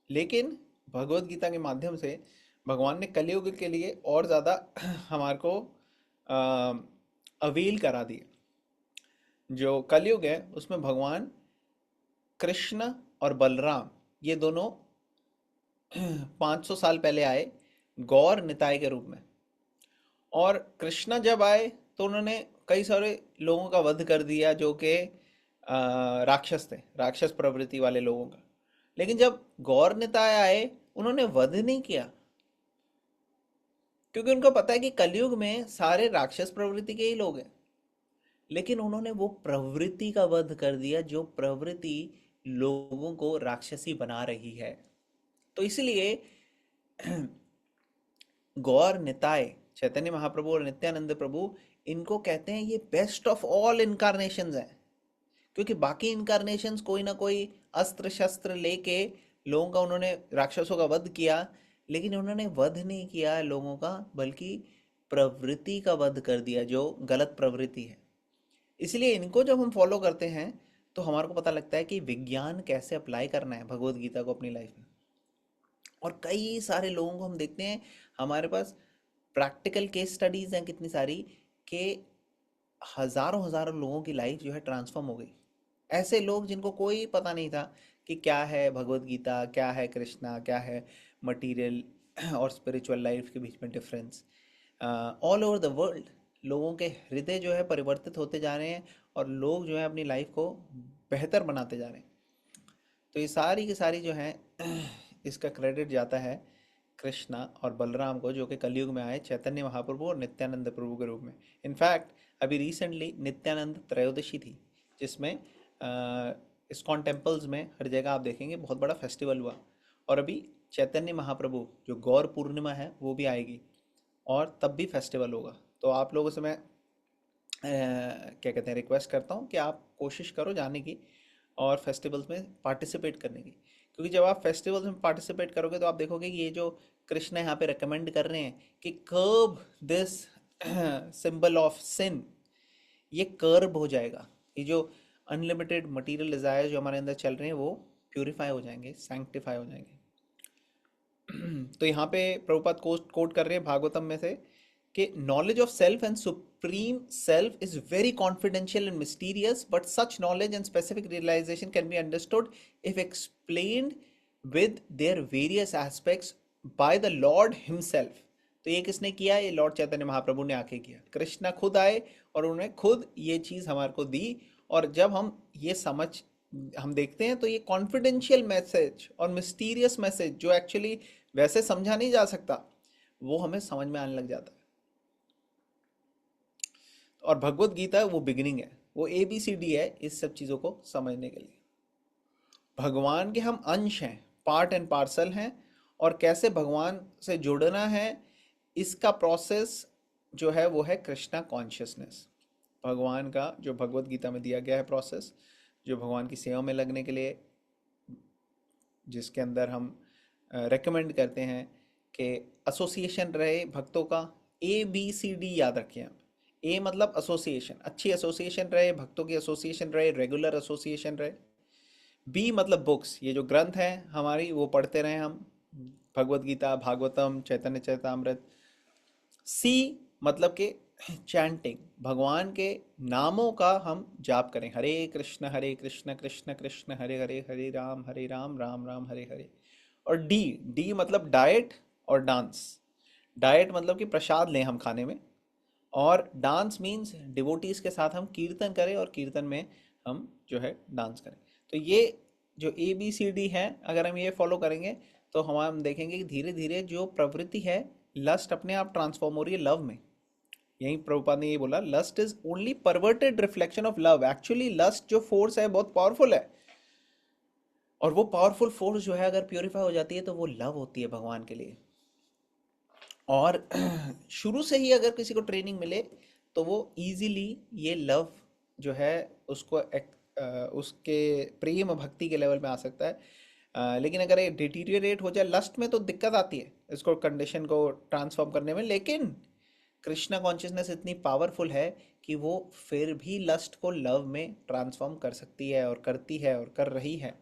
Speaker 1: लेकिन भगवत गीता के माध्यम से भगवान ने कलयुग के लिए और ज़्यादा हमारे को अवील करा दिया। जो कलयुग है उसमें भगवान कृष्ण और बलराम, ये दोनों 500 साल पहले आए गौर निताय के रूप में। और कृष्ण जब आए तो उन्होंने कई सारे लोगों का वध कर दिया जो कि राक्षस थे, राक्षस प्रवृत्ति वाले लोगों का। लेकिन जब गौर निताय आए, उन्होंने वध नहीं किया, क्योंकि उनको पता है कि कलयुग में सारे राक्षस प्रवृत्ति के ही लोग हैं। लेकिन उन्होंने वो प्रवृत्ति का वध कर दिया जो प्रवृत्ति लोगों को राक्षसी बना रही है। तो इसलिए गौर निताय, चैतन्य महाप्रभु और नित्यानंद प्रभु, इनको कहते हैं ये बेस्ट ऑफ ऑल इनकारनेशंस हैं, क्योंकि बाकी इनकारनेशंस कोई ना कोई अस्त्र शस्त्र लेके लोगों का, उन्होंने राक्षसों का वध किया, लेकिन उन्होंने वध नहीं किया लोगों का, बल्कि प्रवृत्ति का वध कर दिया जो गलत प्रवृत्ति है। इसलिए इनको जब हम फॉलो करते हैं तो हमारे को पता लगता है कि विज्ञान कैसे अप्लाई करना है भगवत गीता को अपनी लाइफ में। और कई सारे लोगों को हम देखते हैं, हमारे पास प्रैक्टिकल केस स्टडीज हैं कितनी सारी, कि हजारों हजारों लोगों की लाइफ जो है ट्रांसफॉर्म हो गई। ऐसे लोग जिनको कोई पता नहीं था कि क्या है भगवत गीता, क्या है कृष्णा, क्या है मटीरियल और स्पिरिचुअल लाइफ के बीच में difference. All over the world लोगों के हृदय जो है परिवर्तित होते जा रहे हैं, और लोग जो है अपनी लाइफ को बेहतर बनाते जा रहे हैं। तो ये सारी की सारी जो है इसका क्रेडिट जाता है कृष्णा और बलराम को, जो कि कलयुग में आए चैतन्य महाप्रभु और नित्यानंद प्रभु के रूप में। इनफैक्ट अभी रिसेंटली नित्यानंद त्रयोदशी थी, जिसमें इस्कॉन टेम्पल्स में हर जगह आप देखेंगे बहुत बड़ा फेस्टिवल हुआ। और अभी चैतन्य महाप्रभु जो गौर पूर्णिमा है वो भी आएगी, और तब भी फेस्टिवल होगा। तो आप लोगों से मैं क्या कहते हैं रिक्वेस्ट करता हूँ कि आप कोशिश करो जाने की और फेस्टिवल्स में पार्टिसिपेट करने की, क्योंकि जब आप फेस्टिवल्स में पार्टिसिपेट करोगे तो आप देखोगे कि ये जो कृष्ण यहाँ पे रेकमेंड कर रहे हैं कि कर्ब दिस सिंबल ऑफ सिन, ये कर्ब हो जाएगा। ये जो अनलिमिटेड मटेरियल डिजायर जो हमारे अंदर चल रहे हैं वो प्यूरिफाई हो जाएंगे, सैंक्टिफाई हो जाएंगे। तो यहाँ पे प्रभुपाद कोट कर रहे हैं भागवतम में से कि knowledge of self and supreme self is very confidential and mysterious, but such knowledge and specific realization can be understood if explained with their various aspects by the Lord himself। तो ये किसने किया? ये लॉर्ड चैतन्य महाप्रभु ने आके किया। कृष्णा खुद आए और उन्होंने खुद ये चीज़ हमारे को दी, और जब हम ये समझ हम देखते हैं तो ये कॉन्फिडेंशियल मैसेज और मिस्टीरियस मैसेज जो एक्चुअली वैसे समझा नहीं जा सकता, वो हमें समझ में आने लग जाता है। और भगवत गीता वो बिगिनिंग है, वो ABCD है इस सब चीज़ों को समझने के लिए। भगवान के हम अंश हैं, पार्ट एंड पार्सल हैं, और कैसे भगवान से जुड़ना है इसका प्रोसेस जो है वो है कृष्णा कॉन्शियसनेस। भगवान का जो भगवत गीता में दिया गया है प्रोसेस, जो भगवान की सेवा में लगने के लिए, जिसके अंदर हम रेकमेंड करते हैं कि एसोसिएशन रहे भक्तों का। ABCD याद रखें आप। A मतलब एसोसिएशन, अच्छी एसोसिएशन रहे, भक्तों की एसोसिएशन रहे, रेगुलर एसोसिएशन रहे। B मतलब बुक्स, ये जो ग्रंथ हैं हमारी वो पढ़ते रहें हम, भगवत गीता, भागवतम, चैतन्य चरितामृत। C मतलब के चैंटिंग, भगवान के नामों का हम जाप करें, हरे कृष्ण कृष्ण कृष्ण हरे हरे, हरे राम राम राम हरे हरे। और D मतलब डाइट और डांस। डाइट मतलब कि प्रसाद लें हम खाने में, और डांस मीन्स डिवोटीज के साथ हम कीर्तन करें और कीर्तन में हम जो है डांस करें। तो ये जो ABCD है, अगर हम ये फॉलो करेंगे तो हम देखेंगे कि धीरे धीरे जो प्रवृत्ति है लस्ट अपने आप ट्रांसफॉर्म हो रही है लव में। यही प्रभुपाद ने ये बोला, lust is only perverted reflection of love. Actually lust जो फोर्स है बहुत पावरफुल है, और वो पावरफुल फोर्स जो है अगर प्योरीफाई हो जाती है तो वो लव होती है भगवान के लिए। और शुरू से ही अगर किसी को ट्रेनिंग मिले तो वो इजीली ये लव जो है उसको उसके प्रेम भक्ति के लेवल में आ सकता है। लेकिन अगर ये डिटीरियरेट हो जाए लस्ट में तो दिक्कत आती है इसको कंडीशन को ट्रांसफॉर्म करने में। लेकिन कृष्णा कॉन्शियसनेस इतनी पावरफुल है कि वो फिर भी लस्ट को लव में ट्रांसफॉर्म कर सकती है और करती है और कर रही है।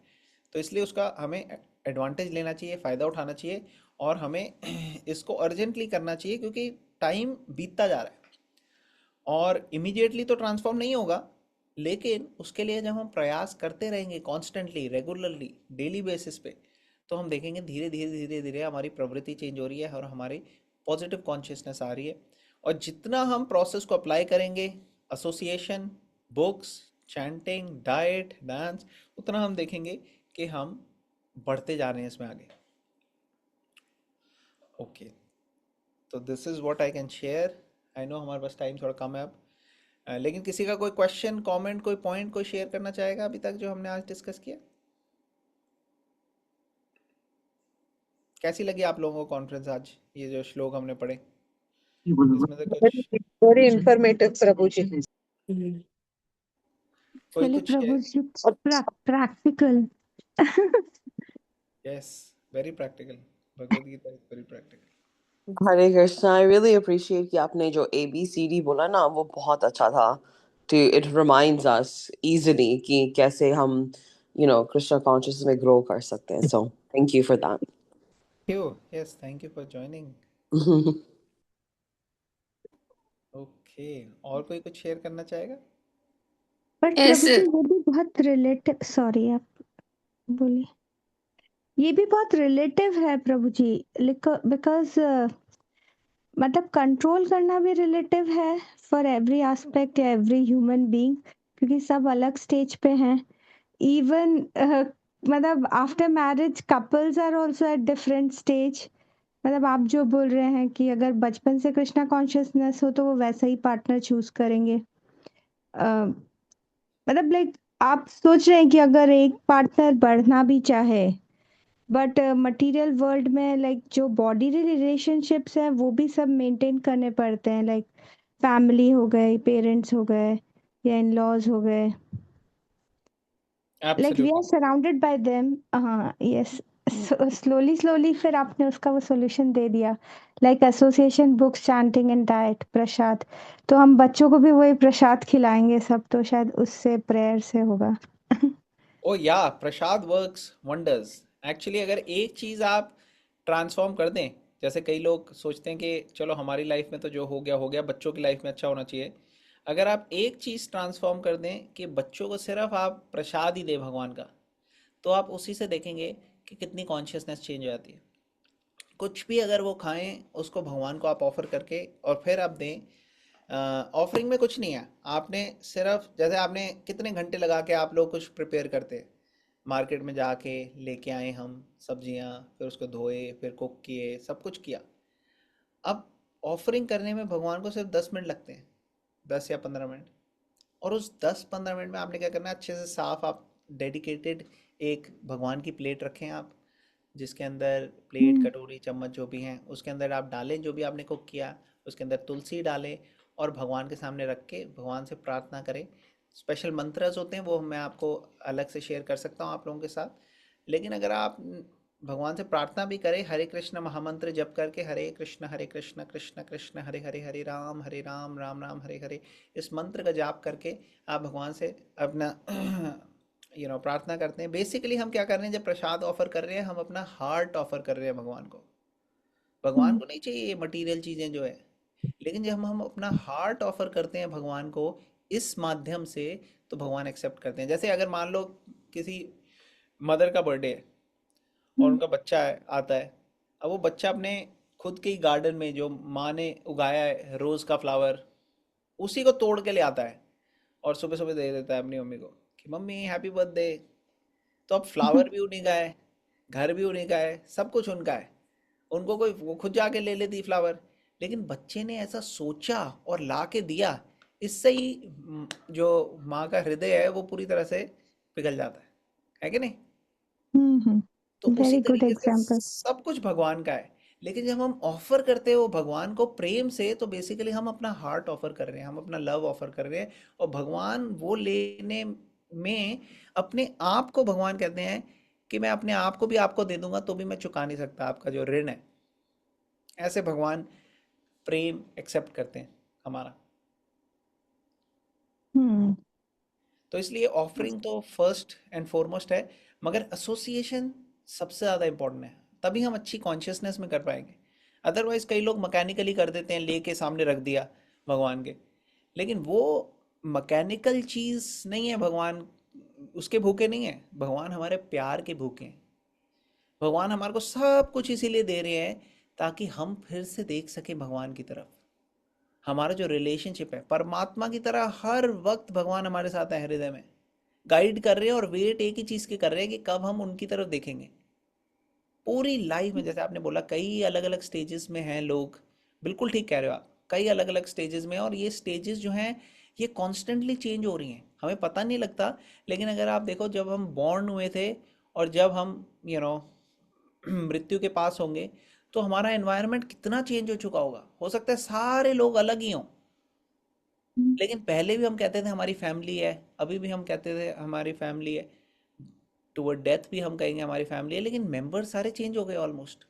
Speaker 1: तो इसलिए उसका हमें एडवांटेज लेना चाहिए, फ़ायदा उठाना चाहिए, और हमें इसको अर्जेंटली करना चाहिए, क्योंकि टाइम बीतता जा रहा है और इमीडिएटली तो ट्रांसफॉर्म नहीं होगा। लेकिन उसके लिए जब हम प्रयास करते रहेंगे कॉन्स्टेंटली, रेगुलरली, डेली बेसिस पे, तो हम देखेंगे धीरे धीरे धीरे धीरे हमारी प्रवृत्ति चेंज हो रही है और हमारी पॉजिटिव कॉन्शियसनेस आ रही है। और जितना हम प्रोसेस को अप्लाई करेंगे, association, books, chanting, diet, dance, उतना हम देखेंगे कि हम बढ़ते जा रहे हैं इसमें आगे। ओके, तो this is what I can share. I know हमारे पास टाइम थोड़ा कम है अब, लेकिन किसी का कोई क्वेश्चन, कमेंट, कोई पॉइंट कोई शेयर करना चाहेगा अभी तक जो हमने आज डिस्कस किया? कैसी लगी आप लोगों को कॉन्फ्रेंस आज, ये जो श्लोक हमने पढ़े, इसमें से कुछ
Speaker 5: वेरी इंफॉर्मेटिव प्रभु जी।
Speaker 1: कोई
Speaker 7: चलिए
Speaker 1: कुछ
Speaker 7: Prabhu ji, practical.
Speaker 1: Yes, very practical. Bhagavad Gita is very practical.
Speaker 8: Hare Krishna, I really appreciate कि आपने जो ABCD बोला ना वो बहुत अच्छा था। इट रिमाइंड्स अस इजीली कि कैसे हम कृष्णा कॉन्शियसनेस में ग्रो कर सकते हैं। So thank you for that.
Speaker 1: Yes, thank you for joining. Okay, और कोई कुछ शेयर करना चाहेगा?
Speaker 7: पर
Speaker 3: Yes,
Speaker 7: प्रभु जी ये भी बहुत रिलेटिव, सॉरी आप बोलिए। ये भी बहुत रिलेटिव है प्रभु जी, बिकॉज मतलब कंट्रोल करना भी रिलेटिव है फॉर एवरी एस्पेक्ट या एवरी ह्यूमन बीइंग, क्योंकि सब अलग स्टेज पे हैं। इवन मतलब after marriage couples are also at different stage. मतलब आप जो बोल रहे हैं कि अगर बचपन से कृष्णा कॉन्शियसनेस हो तो वो वैसा ही पार्टनर चूज करेंगे। मतलब लाइक आप सोच रहे हैं कि अगर एक पार्टनर बढ़ना भी चाहे, बट मटेरियल वर्ल्ड में लाइक जो बॉडी रिलेशनशिप्स हैं वो भी सब मेंटेन करने पड़ते हैं, लाइक फैमिली हो गए, पेरेंट्स हो गए या इन लॉज हो गए, like we are
Speaker 1: absolutely.
Speaker 7: Surrounded by them. हाँ यस। स्लोली स्लोली फिर आपने उसका वो सॉल्यूशन दे दिया, like association books chanting and diet prasad. तो हम बच्चों को भी वही प्रसाद खिलाएंगे सब, तो शायद उससे प्रेयर से होगा।
Speaker 1: ओ या, प्रसाद वर्क्स वंडर्स। एक्चुअली अगर एक चीज़ आप ट्रांसफॉर्म कर दें, जैसे कई लोग सोचते हैं कि चलो हमारी लाइफ में तो जो हो गया, बच्चों की लाइफ में अच्छा होना चाहिए। अगर आप एक चीज़ ट्रांसफॉर्म कर दें कि बच्चों को सिर्फ आप प्रसाद ही दें भगवान का, तो आप उसी से देखेंगे कि कितनी कॉन्शियसनेस चेंज हो जाती है। कुछ भी अगर वो खाएं उसको भगवान को आप ऑफर करके और फिर आप दें। ऑफरिंग में कुछ नहीं है, आपने सिर्फ जैसे आपने कितने घंटे लगा के आप लोग कुछ प्रिपेयर करते, मार्केट में जाके लेके आए हम सब्जियां, फिर उसको धोए, फिर कुक किए, सब कुछ किया। अब ऑफरिंग करने में भगवान को सिर्फ 10 मिनट लगते हैं, 10 या 15 मिनट। और उस 10-15 मिनट में आपने क्या करना है, अच्छे से साफ आप डेडिकेटेड एक भगवान की प्लेट रखें आप, जिसके अंदर प्लेट
Speaker 7: हम्म।
Speaker 1: कटोरी चम्मच जो भी हैं उसके अंदर आप डालें जो भी आपने कुक किया, उसके अंदर तुलसी डालें और भगवान के सामने रख के भगवान से प्रार्थना करें। स्पेशल मंत्रस होते हैं वो मैं आपको अलग से शेयर कर सकता हूँ आप लोगों के साथ। लेकिन अगर आप भगवान से प्रार्थना भी करें, हरे कृष्ण महामंत्र जप करके, हरे कृष्ण कृष्ण कृष्ण हरे हरे, हरे राम राम राम हरे हरे, इस मंत्र का जाप करके आप भगवान से अपना प्रार्थना करते हैं। बेसिकली हम क्या कर रहे हैं, जब प्रसाद ऑफर कर रहे हैं हम अपना हार्ट ऑफर कर रहे हैं भगवान को। भगवान
Speaker 7: हम्म।
Speaker 1: को नहीं चाहिए ये मटेरियल चीज़ें जो है, लेकिन जब हम अपना हार्ट ऑफर करते हैं भगवान को इस माध्यम से, तो भगवान एक्सेप्ट करते हैं। जैसे अगर मान लो किसी मदर का बर्थडे है और
Speaker 7: हम्म।
Speaker 1: उनका बच्चा है आता है। अब वो बच्चा अपने खुद के ही गार्डन में जो माँ ने उगाया है रोज़ का फ्लावर, उसी को तोड़ के ले आता है और सुबह सुबह दे देता है अपनी मम्मी को कि मम्मी हैप्पी बर्थडे। तो अब फ्लावर भी उन्हीं का है, घर भी उन्हीं का है, सब कुछ उनका है। उनको कोई वो खुद जाके ले लेती फ्लावर, लेकिन बच्चे ने ऐसा सोचा और ला के दिया। इससे ही जो माँ का हृदय है वो पूरी तरह से पिघल जाता है कि नहीं? तो उसी
Speaker 7: वेरी गुड
Speaker 1: तरीके से
Speaker 7: एग्जाम्पल।
Speaker 1: सब कुछ भगवान का है। लेकिन जब हम ऑफर करते हो भगवान को प्रेम से, तो बेसिकली हम अपना हार्ट ऑफर कर रहे हैं, हम अपना लव ऑफर कर रहे हैं। और भगवान वो लेने में अपने आप को भगवान कहते हैं कि मैं अपने आप को भी आपको दे दूंगा तो भी मैं चुका नहीं सकता आपका जो ऋण है। ऐसे भगवान प्रेम एक्सेप्ट करते हैं हमारा।
Speaker 7: हम्म।
Speaker 1: तो इसलिए ऑफरिंग तो फर्स्ट एंड फॉरमोस्ट है, मगर एसोसिएशन सबसे ज़्यादा इम्पोर्टेंट है। तभी हम अच्छी कॉन्शियसनेस में कर पाएंगे। अदरवाइज कई लोग मैकेनिकली कर देते हैं, लेके सामने रख दिया भगवान के, लेकिन वो मैकेनिकल चीज़ नहीं है। भगवान उसके भूखे नहीं है, भगवान हमारे प्यार के भूखे हैं। भगवान हमारे को सब कुछ इसीलिए दे रहे हैं ताकि हम फिर से देख सकें भगवान की तरफ। हमारा जो रिलेशनशिप है परमात्मा की तरह, हर वक्त भगवान हमारे साथ है, हृदय में गाइड कर रहे हैं और वेट एक ही चीज़ की कर रहे हैं कि कब हम उनकी तरफ देखेंगे। पूरी लाइफ में जैसे आपने बोला कई अलग अलग स्टेजेस में हैं लोग, बिल्कुल ठीक कह रहे हो आप, कई अलग अलग स्टेजेस में। और ये स्टेजेस जो हैं ये कॉन्स्टेंटली चेंज हो रही हैं, हमें पता नहीं लगता। लेकिन अगर आप देखो जब हम बॉर्न हुए थे और जब हम मृत्यु के पास होंगे, तो हमारा एनवायरनमेंट कितना चेंज हो चुका होगा। हो सकता है सारे लोग अलग ही हों, लेकिन पहले भी हम कहते थे हमारी फैमिली है, अभी भी हम कहते थे हमारी फैमिली है, टुवर्ड डेथ भी हम कहेंगे हमारी फैमिली है, लेकिन मेंबर सारे चेंज हो गए ऑलमोस्ट।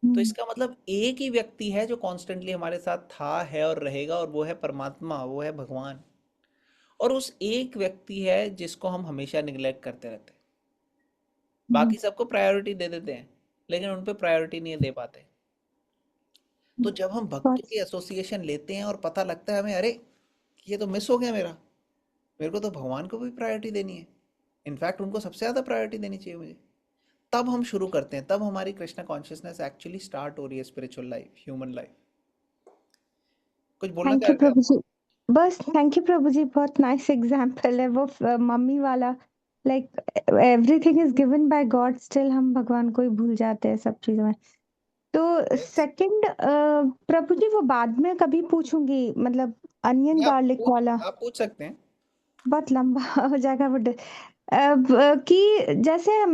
Speaker 1: तो इसका मतलब एक ही व्यक्ति है जो कॉन्स्टेंटली हमारे साथ था, है और रहेगा, और वो है परमात्मा, वो है भगवान। और उस एक व्यक्ति है जिसको हम हमेशा निगलेक्ट करते रहते हैं। बाकी सबको प्रायोरिटी दे देते हैं, लेकिन उन पे प्रायोरिटी नहीं दे पाते। तो जब हम भक्तों की एसोसिएशन लेते हैं और पता लगता है हमें, अरे ये तो मिस हो गया मेरा, मेरे को तो भगवान को भी प्रायोरिटी देनी है, इनफैक्ट उनको सबसे ज़्यादा प्रायोरिटी देनी चाहिए मुझे, तब हम शुरू करते हैं, तब हमारी कृष्णा कॉन्शियसनेस एक्चुअली स्टार्ट हो रही है, स्पिरिचुअल लाइफ, ह्यूमन लाइफ। कुछ बोलना
Speaker 7: थैंक
Speaker 1: चाह
Speaker 7: यू
Speaker 1: रहे थे आप?
Speaker 7: प्रभु जी। बस थैंक यू प्रभु जी, बहुत नाइस एग्जाम्पल है वो मम्मी वाला। Like everything is given by God, still हम भगवान को ही भूल जाते हैं सब चीजों में। तो
Speaker 1: यस,
Speaker 7: सेकंड प्रभु जी वो बाद में कभी पूछूंगी, मतलब अनियन गार्लिक वाला
Speaker 1: आप पूछ सकते हैं।
Speaker 7: बहुत लंबा हो जाएगा बट अब कि जैसे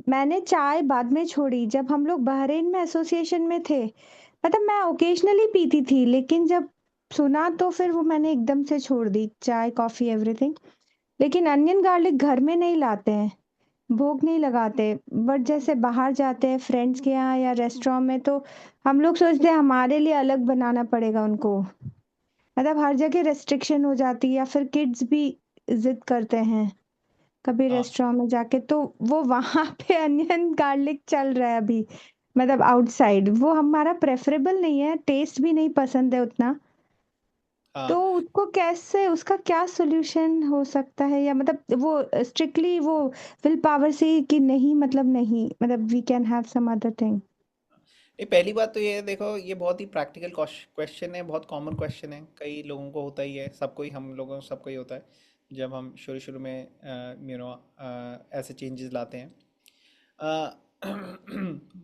Speaker 7: मैंने चाय बाद में छोड़ी जब हम लोग बहरीन में एसोसिएशन में थे। मतलब मैं ओकेजनली पीती थी, लेकिन जब सुना तो फिर वो मैंने एकदम से छोड़ दी, चाय कॉफी एवरीथिंग। लेकिन अनियन गार्लिक घर में नहीं लाते हैं, भोग नहीं लगाते। बट जैसे बाहर जाते हैं फ्रेंड्स के यहाँ या रेस्टोरेंट में, तो हम लोग सोचते हैं हमारे लिए अलग बनाना पड़ेगा उनको। मतलब हर जगह रेस्ट्रिक्शन हो जाती है, या फिर किड्स भी जिद करते हैं कभी
Speaker 1: हाँ,
Speaker 7: रेस्टोरेंट में जाके, तो वो वहां पे अनियन गार्लिक चल रहा है अभी। मतलब आउटसाइड वो हमारा प्रेफरेबल नहीं है, टेस्ट भी नहीं पसंद है उतना। तो
Speaker 1: हाँ।
Speaker 7: उसको कैसे, उसका क्या सोल्यूशन हो सकता है, या मतलब वो स्ट्रिक्टली वो विल पावर से कि नहीं, मतलब नहीं, मतलब we can have some other thing.
Speaker 1: ये पहली बात तो ये है, देखो ये बहुत ही प्रैक्टिकल क्वेश्चन है, बहुत कॉमन क्वेश्चन है, कई लोगों को होता ही है, सबको ही, हम लोगों सबको ही होता है जब हम शुरू शुरू में ऐसे चेंजेस लाते हैं।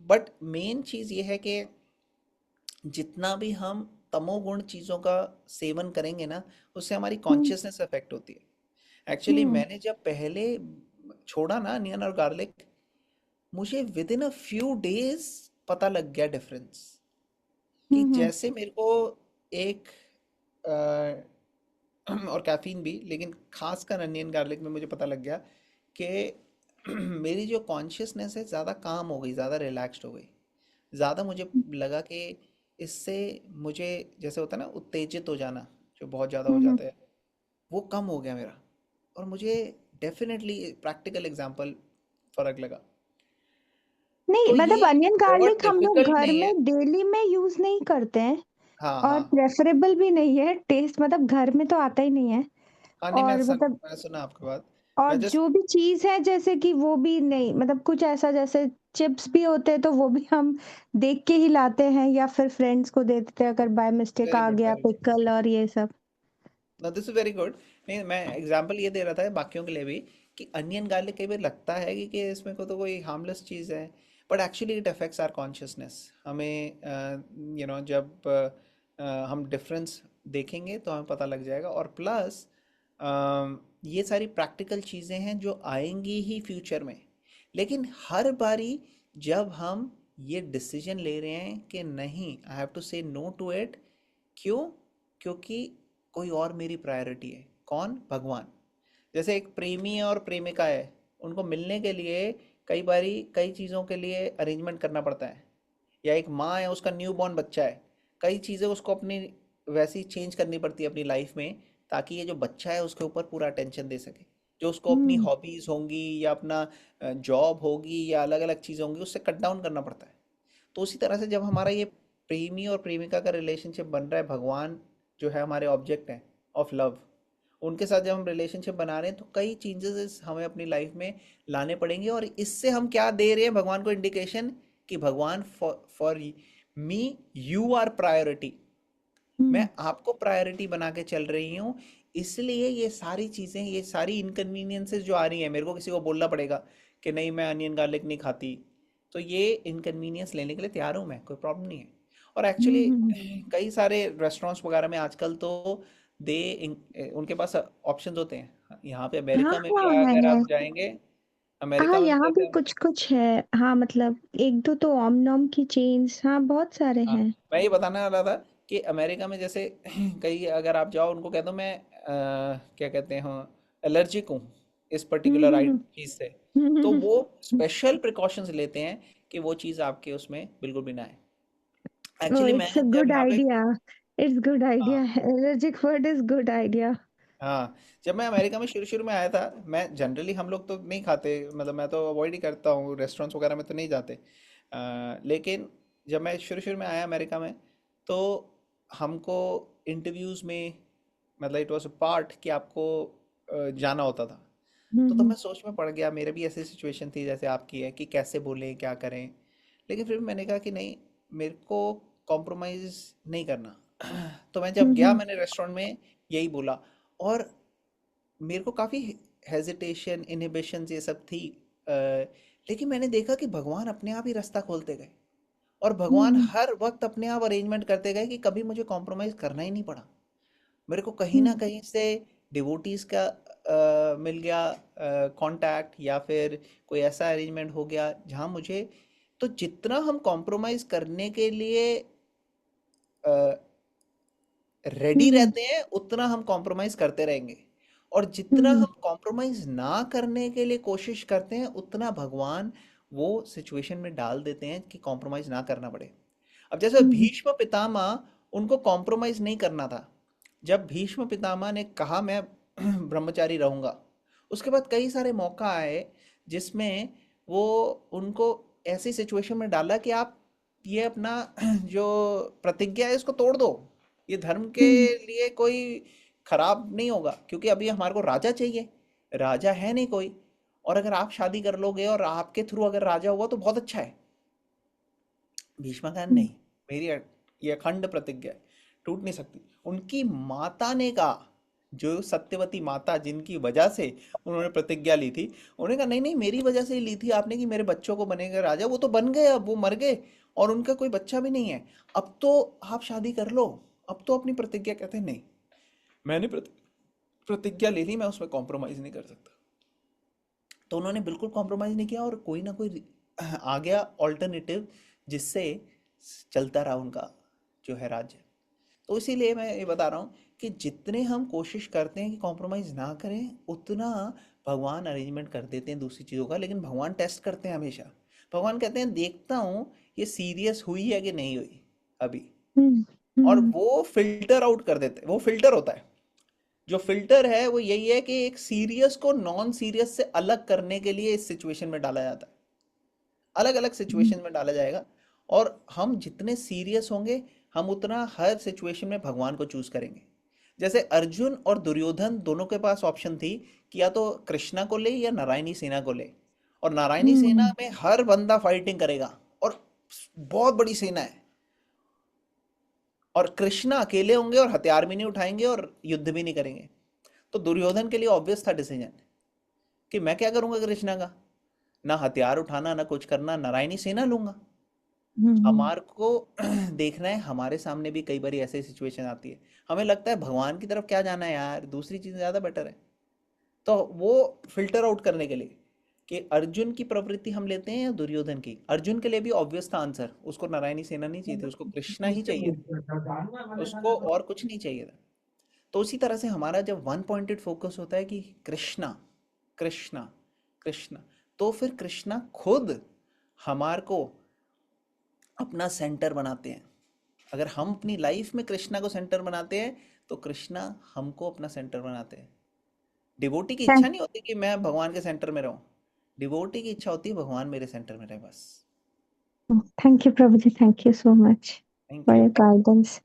Speaker 1: बट मेन चीज़ ये है कि जितना भी हम तमोगुण चीज़ों का सेवन करेंगे ना, उससे हमारी
Speaker 7: हम्म।
Speaker 1: कॉन्शियसनेस अफेक्ट होती है। एक्चुअली
Speaker 7: हम्म।
Speaker 1: मैंने जब पहले छोड़ा ना अनियन और गार्लिक, मुझे with in a few days पता लग गया डिफरेंस। कि
Speaker 7: हम्म।
Speaker 1: जैसे मेरे को एक और कैफीन भी, लेकिन खासकर अनियन गार्लिक में मुझे पता लग गया कि मेरी जो कॉन्शियसनेस है ज़्यादा काम हो गई, ज़्यादा रिलैक्स्ड हो गई। ज़्यादा मुझे लगा कि इससे मुझे, जैसे होता है ना उत्तेजित हो जाना, जो बहुत ज़्यादा हो
Speaker 7: हम्म।
Speaker 1: जाता है, वो कम हो गया मेरा। और मुझे डेफिनेटली प्रैक्टिकल एग्जांपल फर्क लगा।
Speaker 7: नहीं,
Speaker 1: तो
Speaker 7: मतलब
Speaker 1: ये
Speaker 7: अनियन
Speaker 1: बहुत
Speaker 7: गार्लिक हम लोग
Speaker 1: डिफिकल्ट
Speaker 7: घर
Speaker 1: नहीं है।
Speaker 7: में डेली में यूज नहीं करते हैं,
Speaker 1: हाँ,
Speaker 7: और
Speaker 1: हाँ,
Speaker 7: प्रेफरेबल भी नहीं है। टेस्ट मतलब घर में तो आता ही नहीं है।
Speaker 1: हाँ। नहीं,
Speaker 7: और मतलब
Speaker 1: मैं सुना आपकी बात।
Speaker 7: और
Speaker 1: मैं जस्ट
Speaker 7: जो भी चीज है जैसे कि वो भी नहीं, मतलब कुछ ऐसा जैसे चिप्स भी होते हैं तो वो भी हम देख के ही लाते हैं, या फिर फ्रेंड्स को दे देते हैं अगर बाय मिस्टेक
Speaker 1: वेरी
Speaker 7: आ
Speaker 1: गुड,
Speaker 7: गया,
Speaker 1: वेरी गुड।
Speaker 7: पिकल और ये सब।
Speaker 1: ना दिस इज वेरी गुड। नहीं, मैं एग्जांपल ये दे रहा था बाकियों के लिए भी, कि अनियन गार्लिक कई बार लगता है कि इसमें को तो कोई हार्मलेस चीज़ है, but actually it affects our consciousness. हमें जब हम डिफरेंस देखेंगे तो हमें पता लग जाएगा। और प्लस ये सारी प्रैक्टिकल चीज़ें हैं जो आएंगी ही फ्यूचर में। लेकिन हर बारी जब हम ये डिसीजन ले रहे हैं कि नहीं, आई हैव टू से नो टू इट। क्यों? क्योंकि कोई और मेरी प्रायोरिटी है। कौन? भगवान। जैसे एक प्रेमी और प्रेमिका है, उनको मिलने के लिए कई बारी कई चीज़ों के लिए अरेंजमेंट करना पड़ता है। या एक माँ है, उसका न्यू बॉर्न बच्चा है, कई चीज़ें उसको अपनी वैसी चेंज करनी पड़ती है अपनी लाइफ में, ताकि ये जो बच्चा है उसके ऊपर पूरा अटेंशन दे सके। जो उसको अपनी
Speaker 7: हम्म।
Speaker 1: हॉबीज़ होंगी या अपना जॉब होगी या अलग अलग चीज़ें होंगी, उससे कट डाउन करना पड़ता है। तो उसी तरह से जब हमारा ये प्रेमी और प्रेमिका का रिलेशनशिप बन रहा है, भगवान जो है हमारे ऑब्जेक्ट हैं ऑफ लव, उनके साथ जब हम रिलेशनशिप बना रहे हैं, तो कई चेंजेस हमें अपनी लाइफ में लाने पड़ेंगे। और इससे हम क्या दे रहे हैं भगवान को? इंडिकेशन कि भगवान, for me you are priority. मैं
Speaker 7: हम्म।
Speaker 1: आपको प्रायोरिटी बना के चल रही हूँ। इसलिए ये सारी चीज़ें, ये सारी इनकन्वीनियंसेस जो आ रही हैं, मेरे को किसी को बोलना पड़ेगा कि नहीं मैं अनियन गार्लिक नहीं खाती, तो ये इनकन्वीनियंस लेने के लिए तैयार हूँ मैं, कोई प्रॉब्लम नहीं है। और एक्चुअली
Speaker 7: हम्म।
Speaker 1: कई सारे रेस्टोरेंट्स वगैरह में आजकल तो दे उनके पास ऑप्शंस होते हैं। यहाँ पे
Speaker 7: हाँ
Speaker 1: अमेरिका में भी
Speaker 7: हाँ
Speaker 1: अगर
Speaker 7: है।
Speaker 1: आप जाएंगे,
Speaker 7: हाँ
Speaker 1: अमेरिका में भी
Speaker 7: यहाँ भी
Speaker 1: जैसे,
Speaker 7: कुछ कुछ है। हाँ मतलब एक दो तो ओम नॉम की चेन्स, हाँ बहुत सारे
Speaker 1: हाँ,
Speaker 7: हैं।
Speaker 1: मैं ये बताने वाला था कि अमेरिका में जैसे कई, अगर आप जाओ उनको कह दो मैं क्या कहते हैं, एलर्जिक हूँ इस पर्टिकुलर
Speaker 7: हम्म।
Speaker 1: चीज़ से, तो
Speaker 7: हम्म।
Speaker 1: वो स्पेशल प्रिकॉशंस लेते हैं कि वो चीज़ आपके उसमें बिल्कुल भी ना आए।
Speaker 7: Oh,
Speaker 1: एक्चुअली मैं
Speaker 7: it's a
Speaker 1: जब
Speaker 7: good
Speaker 1: यहाँ पे,
Speaker 7: idea. It's good
Speaker 1: हाँ,
Speaker 7: idea. Allergic food is good idea.
Speaker 1: हाँ, जब मैं अमेरिका में शुरू शुरू में आया था, मैं जनरली, हम लोग तो नहीं खाते, मतलब मैं तो अवॉइड ही करता हूँ, रेस्टोरेंट्स वगैरह में तो नहीं जाते। लेकिन जब मैं शुरू शुरू में आया अमेरिका में, तो हमको इंटरव्यूज़ में, मतलब इट वॉज अ पार्ट कि आपको जाना होता था। तो
Speaker 7: हम्म।
Speaker 1: मैं सोच में पड़ गया, मेरे भी ऐसी सिचुएशन थी जैसे आपकी है कि कैसे बोलें क्या करें। लेकिन फिर मैंने कहा कि नहीं, मेरे को कॉम्प्रोमाइज़ नहीं करना। तो मैं जब गया,
Speaker 7: हम्म।
Speaker 1: मैंने रेस्टोरेंट में यही बोला। और मेरे को काफ़ी हेजिटेशन, इनहिबिशंस ये सब थी, लेकिन मैंने देखा कि भगवान अपने आप ही रास्ता खोलते गए, और भगवान
Speaker 7: हम्म
Speaker 1: हर वक्त अपने आप अरेंजमेंट करते गए कि कभी मुझे कॉम्प्रोमाइज़ करना ही नहीं पड़ा। मेरे को कहीं ना
Speaker 7: हम्म
Speaker 1: कहीं से डिवोटीज का मिल गया कांटेक्ट, या फिर कोई ऐसा अरेंजमेंट हो गया जहाँ मुझे, तो जितना हम कॉम्प्रोमाइज करने के लिए रेडी
Speaker 7: हम्म
Speaker 1: रहते हैं उतना हम कॉम्प्रोमाइज करते रहेंगे, और जितना
Speaker 7: हम्म
Speaker 1: हम कॉम्प्रोमाइज ना करने के लिए कोशिश करते हैं उतना भगवान वो सिचुएशन में डाल देते हैं कि कॉम्प्रोमाइज ना करना पड़े। अब जैसे
Speaker 7: हम्म
Speaker 1: भीष्म पितामह, उनको कॉम्प्रोमाइज नहीं करना था। जब भीष्म पितामह ने कहा मैं ब्रह्मचारी रहूंगा, उसके बाद कई सारे मौका आए जिसमें वो उनको ऐसी सिचुएशन में डाला कि आप ये अपना जो प्रतिज्ञा है इसको तोड़ दो, ये धर्म के
Speaker 7: हम्म
Speaker 1: लिए कोई खराब नहीं होगा, क्योंकि अभी हमारे को राजा चाहिए, राजा है नहीं कोई, और अगर आप शादी कर लोगे और आपके थ्रू अगर राजा हुआ तो बहुत अच्छा है। भीष्म कहन
Speaker 7: हम्म
Speaker 1: नहीं, मेरी ये अखंड प्रतिज्ञा है, टूट नहीं सकती। उनकी माता ने कहा, जो सत्यवती माता जिनकी वजह से उन्होंने प्रतिज्ञा ली थी, उन्होंने कहा नहीं नहीं, मेरी वजह से ही ली थी आपने कि मेरे बच्चों को बनेगा राजा, वो तो बन गए, अब वो मर गए और उनका कोई बच्चा भी नहीं है, अब तो आप शादी कर लो। अब तो अपनी प्रतिज्ञा, कहते हैं नहीं, मैंने प्रतिज्ञा ले ली, मैं उसमें कॉम्प्रोमाइज नहीं कर सकता। तो उन्होंने बिल्कुल कॉम्प्रोमाइज नहीं किया, और कोई ना कोई आ गया ऑल्टरनेटिव, जिससे चलता रहा उनका जो है राज्य। तो इसीलिए मैं ये बता रहा हूँ कि जितने हम कोशिश करते हैं कि कॉम्प्रोमाइज ना करें, उतना भगवान अरेंजमेंट कर देते हैं दूसरी चीज़ों का, लेकिन भगवान टेस्ट करते हैं हमेशा। भगवान कहते हैं देखता हूँ ये सीरियस हुई है कि नहीं हुई अभी,
Speaker 7: हम्म
Speaker 1: और
Speaker 7: हम्म
Speaker 1: वो फिल्टर आउट कर देते हैं। वो फिल्टर होता है, जो फिल्टर है वो यही है कि एक सीरियस को नॉन सीरियस से अलग करने के लिए इस सिचुएशन में डाला जाता है, अलग अलग सिचुएशन में डाला जाएगा। और हम जितने सीरियस होंगे, हम उतना हर सिचुएशन में भगवान को चूज करेंगे। जैसे अर्जुन और दुर्योधन दोनों के पास ऑप्शन थी कि या तो कृष्णा को ले या नारायणी सेना को ले, और नारायणी सेना
Speaker 7: हम्म
Speaker 1: में हर बंदा फाइटिंग करेगा और बहुत बड़ी सेना है, और कृष्णा अकेले होंगे और हथियार भी नहीं उठाएंगे और युद्ध भी नहीं करेंगे। तो दुर्योधन के लिए ऑब्वियस था डिसीजन कि मैं क्या करूंगा कृष्णा का, ना हथियार उठाना ना कुछ करना, नारायणी सेना लूंगा।
Speaker 7: हम्म
Speaker 1: हमारे को देखना है, हमारे सामने भी कई बार ऐसे सिचुएशन आती है, हमें लगता है भगवान की तरफ क्या जाना है यार, दूसरी चीज़ ज़्यादा बेटर है। तो वो फिल्टर आउट करने के लिए कि अर्जुन की प्रवृत्ति हम लेते हैं या दुर्योधन की। अर्जुन के लिए भी ऑब्वियस था आंसर, उसको नारायणी सेना नहीं चाहिए थी, उसको कृष्णा ही चाहिए था, उसको और कुछ नहीं चाहिए था। तो उसी तरह से हमारा जब वन पॉइंटेड फोकस होता है कि कृष्णा कृष्णा कृष्णा, तो फिर कृष्णा खुद हमार को अपना सेंटर बनाते हैं। अगर हम अपनी लाइफ में कृष्णा को सेंटर बनाते हैं, तो कृष्णा हमको अपना सेंटर बनाते हैं। डिवोटी की इच्छा नहीं होती कि मैं भगवान के सेंटर में रहूं, डिवोटी की इच्छा होती है भगवान मेरे सेंटर में रहे बस।
Speaker 7: Thank you, Prabhuji. Thank you so much
Speaker 1: thank
Speaker 7: for
Speaker 1: you,
Speaker 7: your guidance.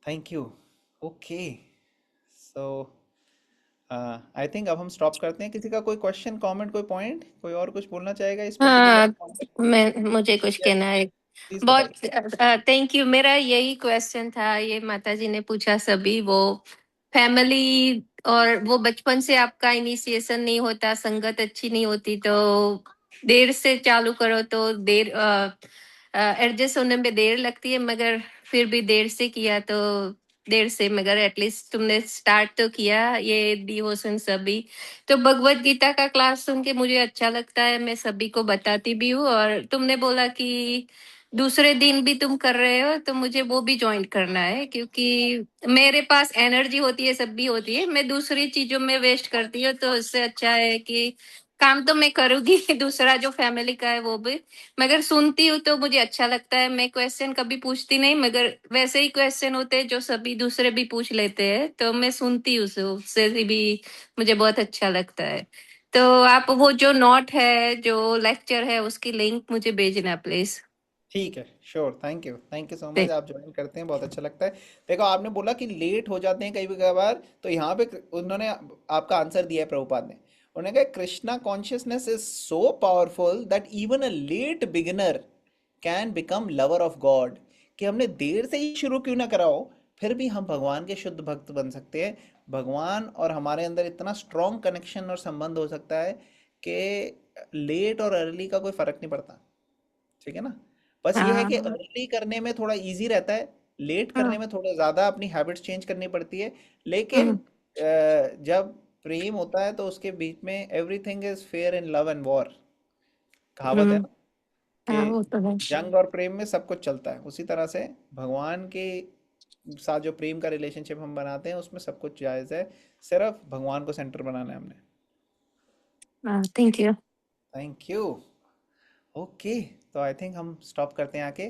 Speaker 1: Thank you. Okay, so I think अब हम स्टॉप करते हैं। किसी का कोई क्वेश्चन, कमेंट, कोई पॉइंट, कोई और कुछ बोलना चाहेगा इस
Speaker 9: हाँ,
Speaker 1: पर्टिकुलर?
Speaker 9: मुझे कुछ
Speaker 1: यस,
Speaker 9: कहना है।
Speaker 1: प्लीज
Speaker 9: बहुत
Speaker 1: बताइए।
Speaker 9: Thank you. मेरा यही क्वेश्चन था, ये माता जी ने पूछा सभी, वो फैमिली और वो बचपन से आपका इनिशिएशन नहीं होता, संगत अच्छी नहीं होती, तो देर से चालू करो तो देर एडजस्ट होने में देर लगती है, मगर फिर भी देर से किया तो देर से, मगर एटलीस्ट तुमने स्टार्ट तो किया ये डिवोशन सभी। तो भगवत गीता का क्लास सुन के मुझे अच्छा लगता है, मैं सभी को बताती भी हूँ। और तुमने बोला कि दूसरे दिन भी तुम कर रहे हो, तो मुझे वो भी ज्वाइन करना है, क्योंकि मेरे पास एनर्जी होती है, सब भी होती है, मैं दूसरी चीजों में वेस्ट करती हूँ। तो इससे अच्छा है कि काम तो मैं करूंगी दूसरा जो फैमिली का है वो भी, मगर सुनती हूँ तो मुझे अच्छा लगता है। मैं क्वेश्चन कभी पूछती नहीं, मगर वैसे ही क्वेश्चन होते हैं जो सभी दूसरे भी पूछ लेते हैं, तो मैं सुनती हूँ, उससे भी मुझे बहुत अच्छा लगता है। तो आप वो जो नोट है, जो लेक्चर है, उसकी लिंक मुझे भेजना प्लीज।
Speaker 1: ठीक है, sure, thank you so much, आप ज्वाइन करते हैं बहुत अच्छा लगता है। देखो आपने बोला कि लेट हो जाते हैं कई बार, तो यहाँ पे उन्होंने आपका आंसर दिया है प्रभुपाद ने। उन्होंने कहा Krishna consciousness is so powerful that even a late beginner can become lover of God. कि हमने देर से ही शुरू क्यों ना करा हो, फिर भी हम भगवान के शुद्ध भक्त बन सकते हैं। भगवान और हमारे अंदर इतना स्ट्रॉन्ग कनेक्शन और संबंध हो सकता है कि लेट और अर्ली का कोई फर्क नहीं पड़ता। ठीक है ना? बस ये है कि
Speaker 3: हाँ
Speaker 1: अर्ली करने में थोड़ा इजी रहता है, लेट करने
Speaker 3: हाँ
Speaker 1: में थोड़ा ज़्यादा अपनी हैबिट्स चेंज करनी पड़ती है। लेकिन
Speaker 3: हम्म,
Speaker 1: जब प्रेम होता है तो उसके बीच में everything is fair in love and war, कहावत है
Speaker 3: हम्म,
Speaker 1: ना, कि
Speaker 3: हाँ वो तो है।
Speaker 1: जंग और प्रेम में सब कुछ चलता है। उसी तरह से भगवान के साथ जो प्रेम का रिलेशनशिप हम बनाते हैं उसमें सब कुछ जायज़ है, सिर्फ भगवान को सेंटर बनाना है हमने।
Speaker 3: Thank you.
Speaker 1: Thank you. Okay, तो आई थिंक हम स्टॉप करते हैं आके।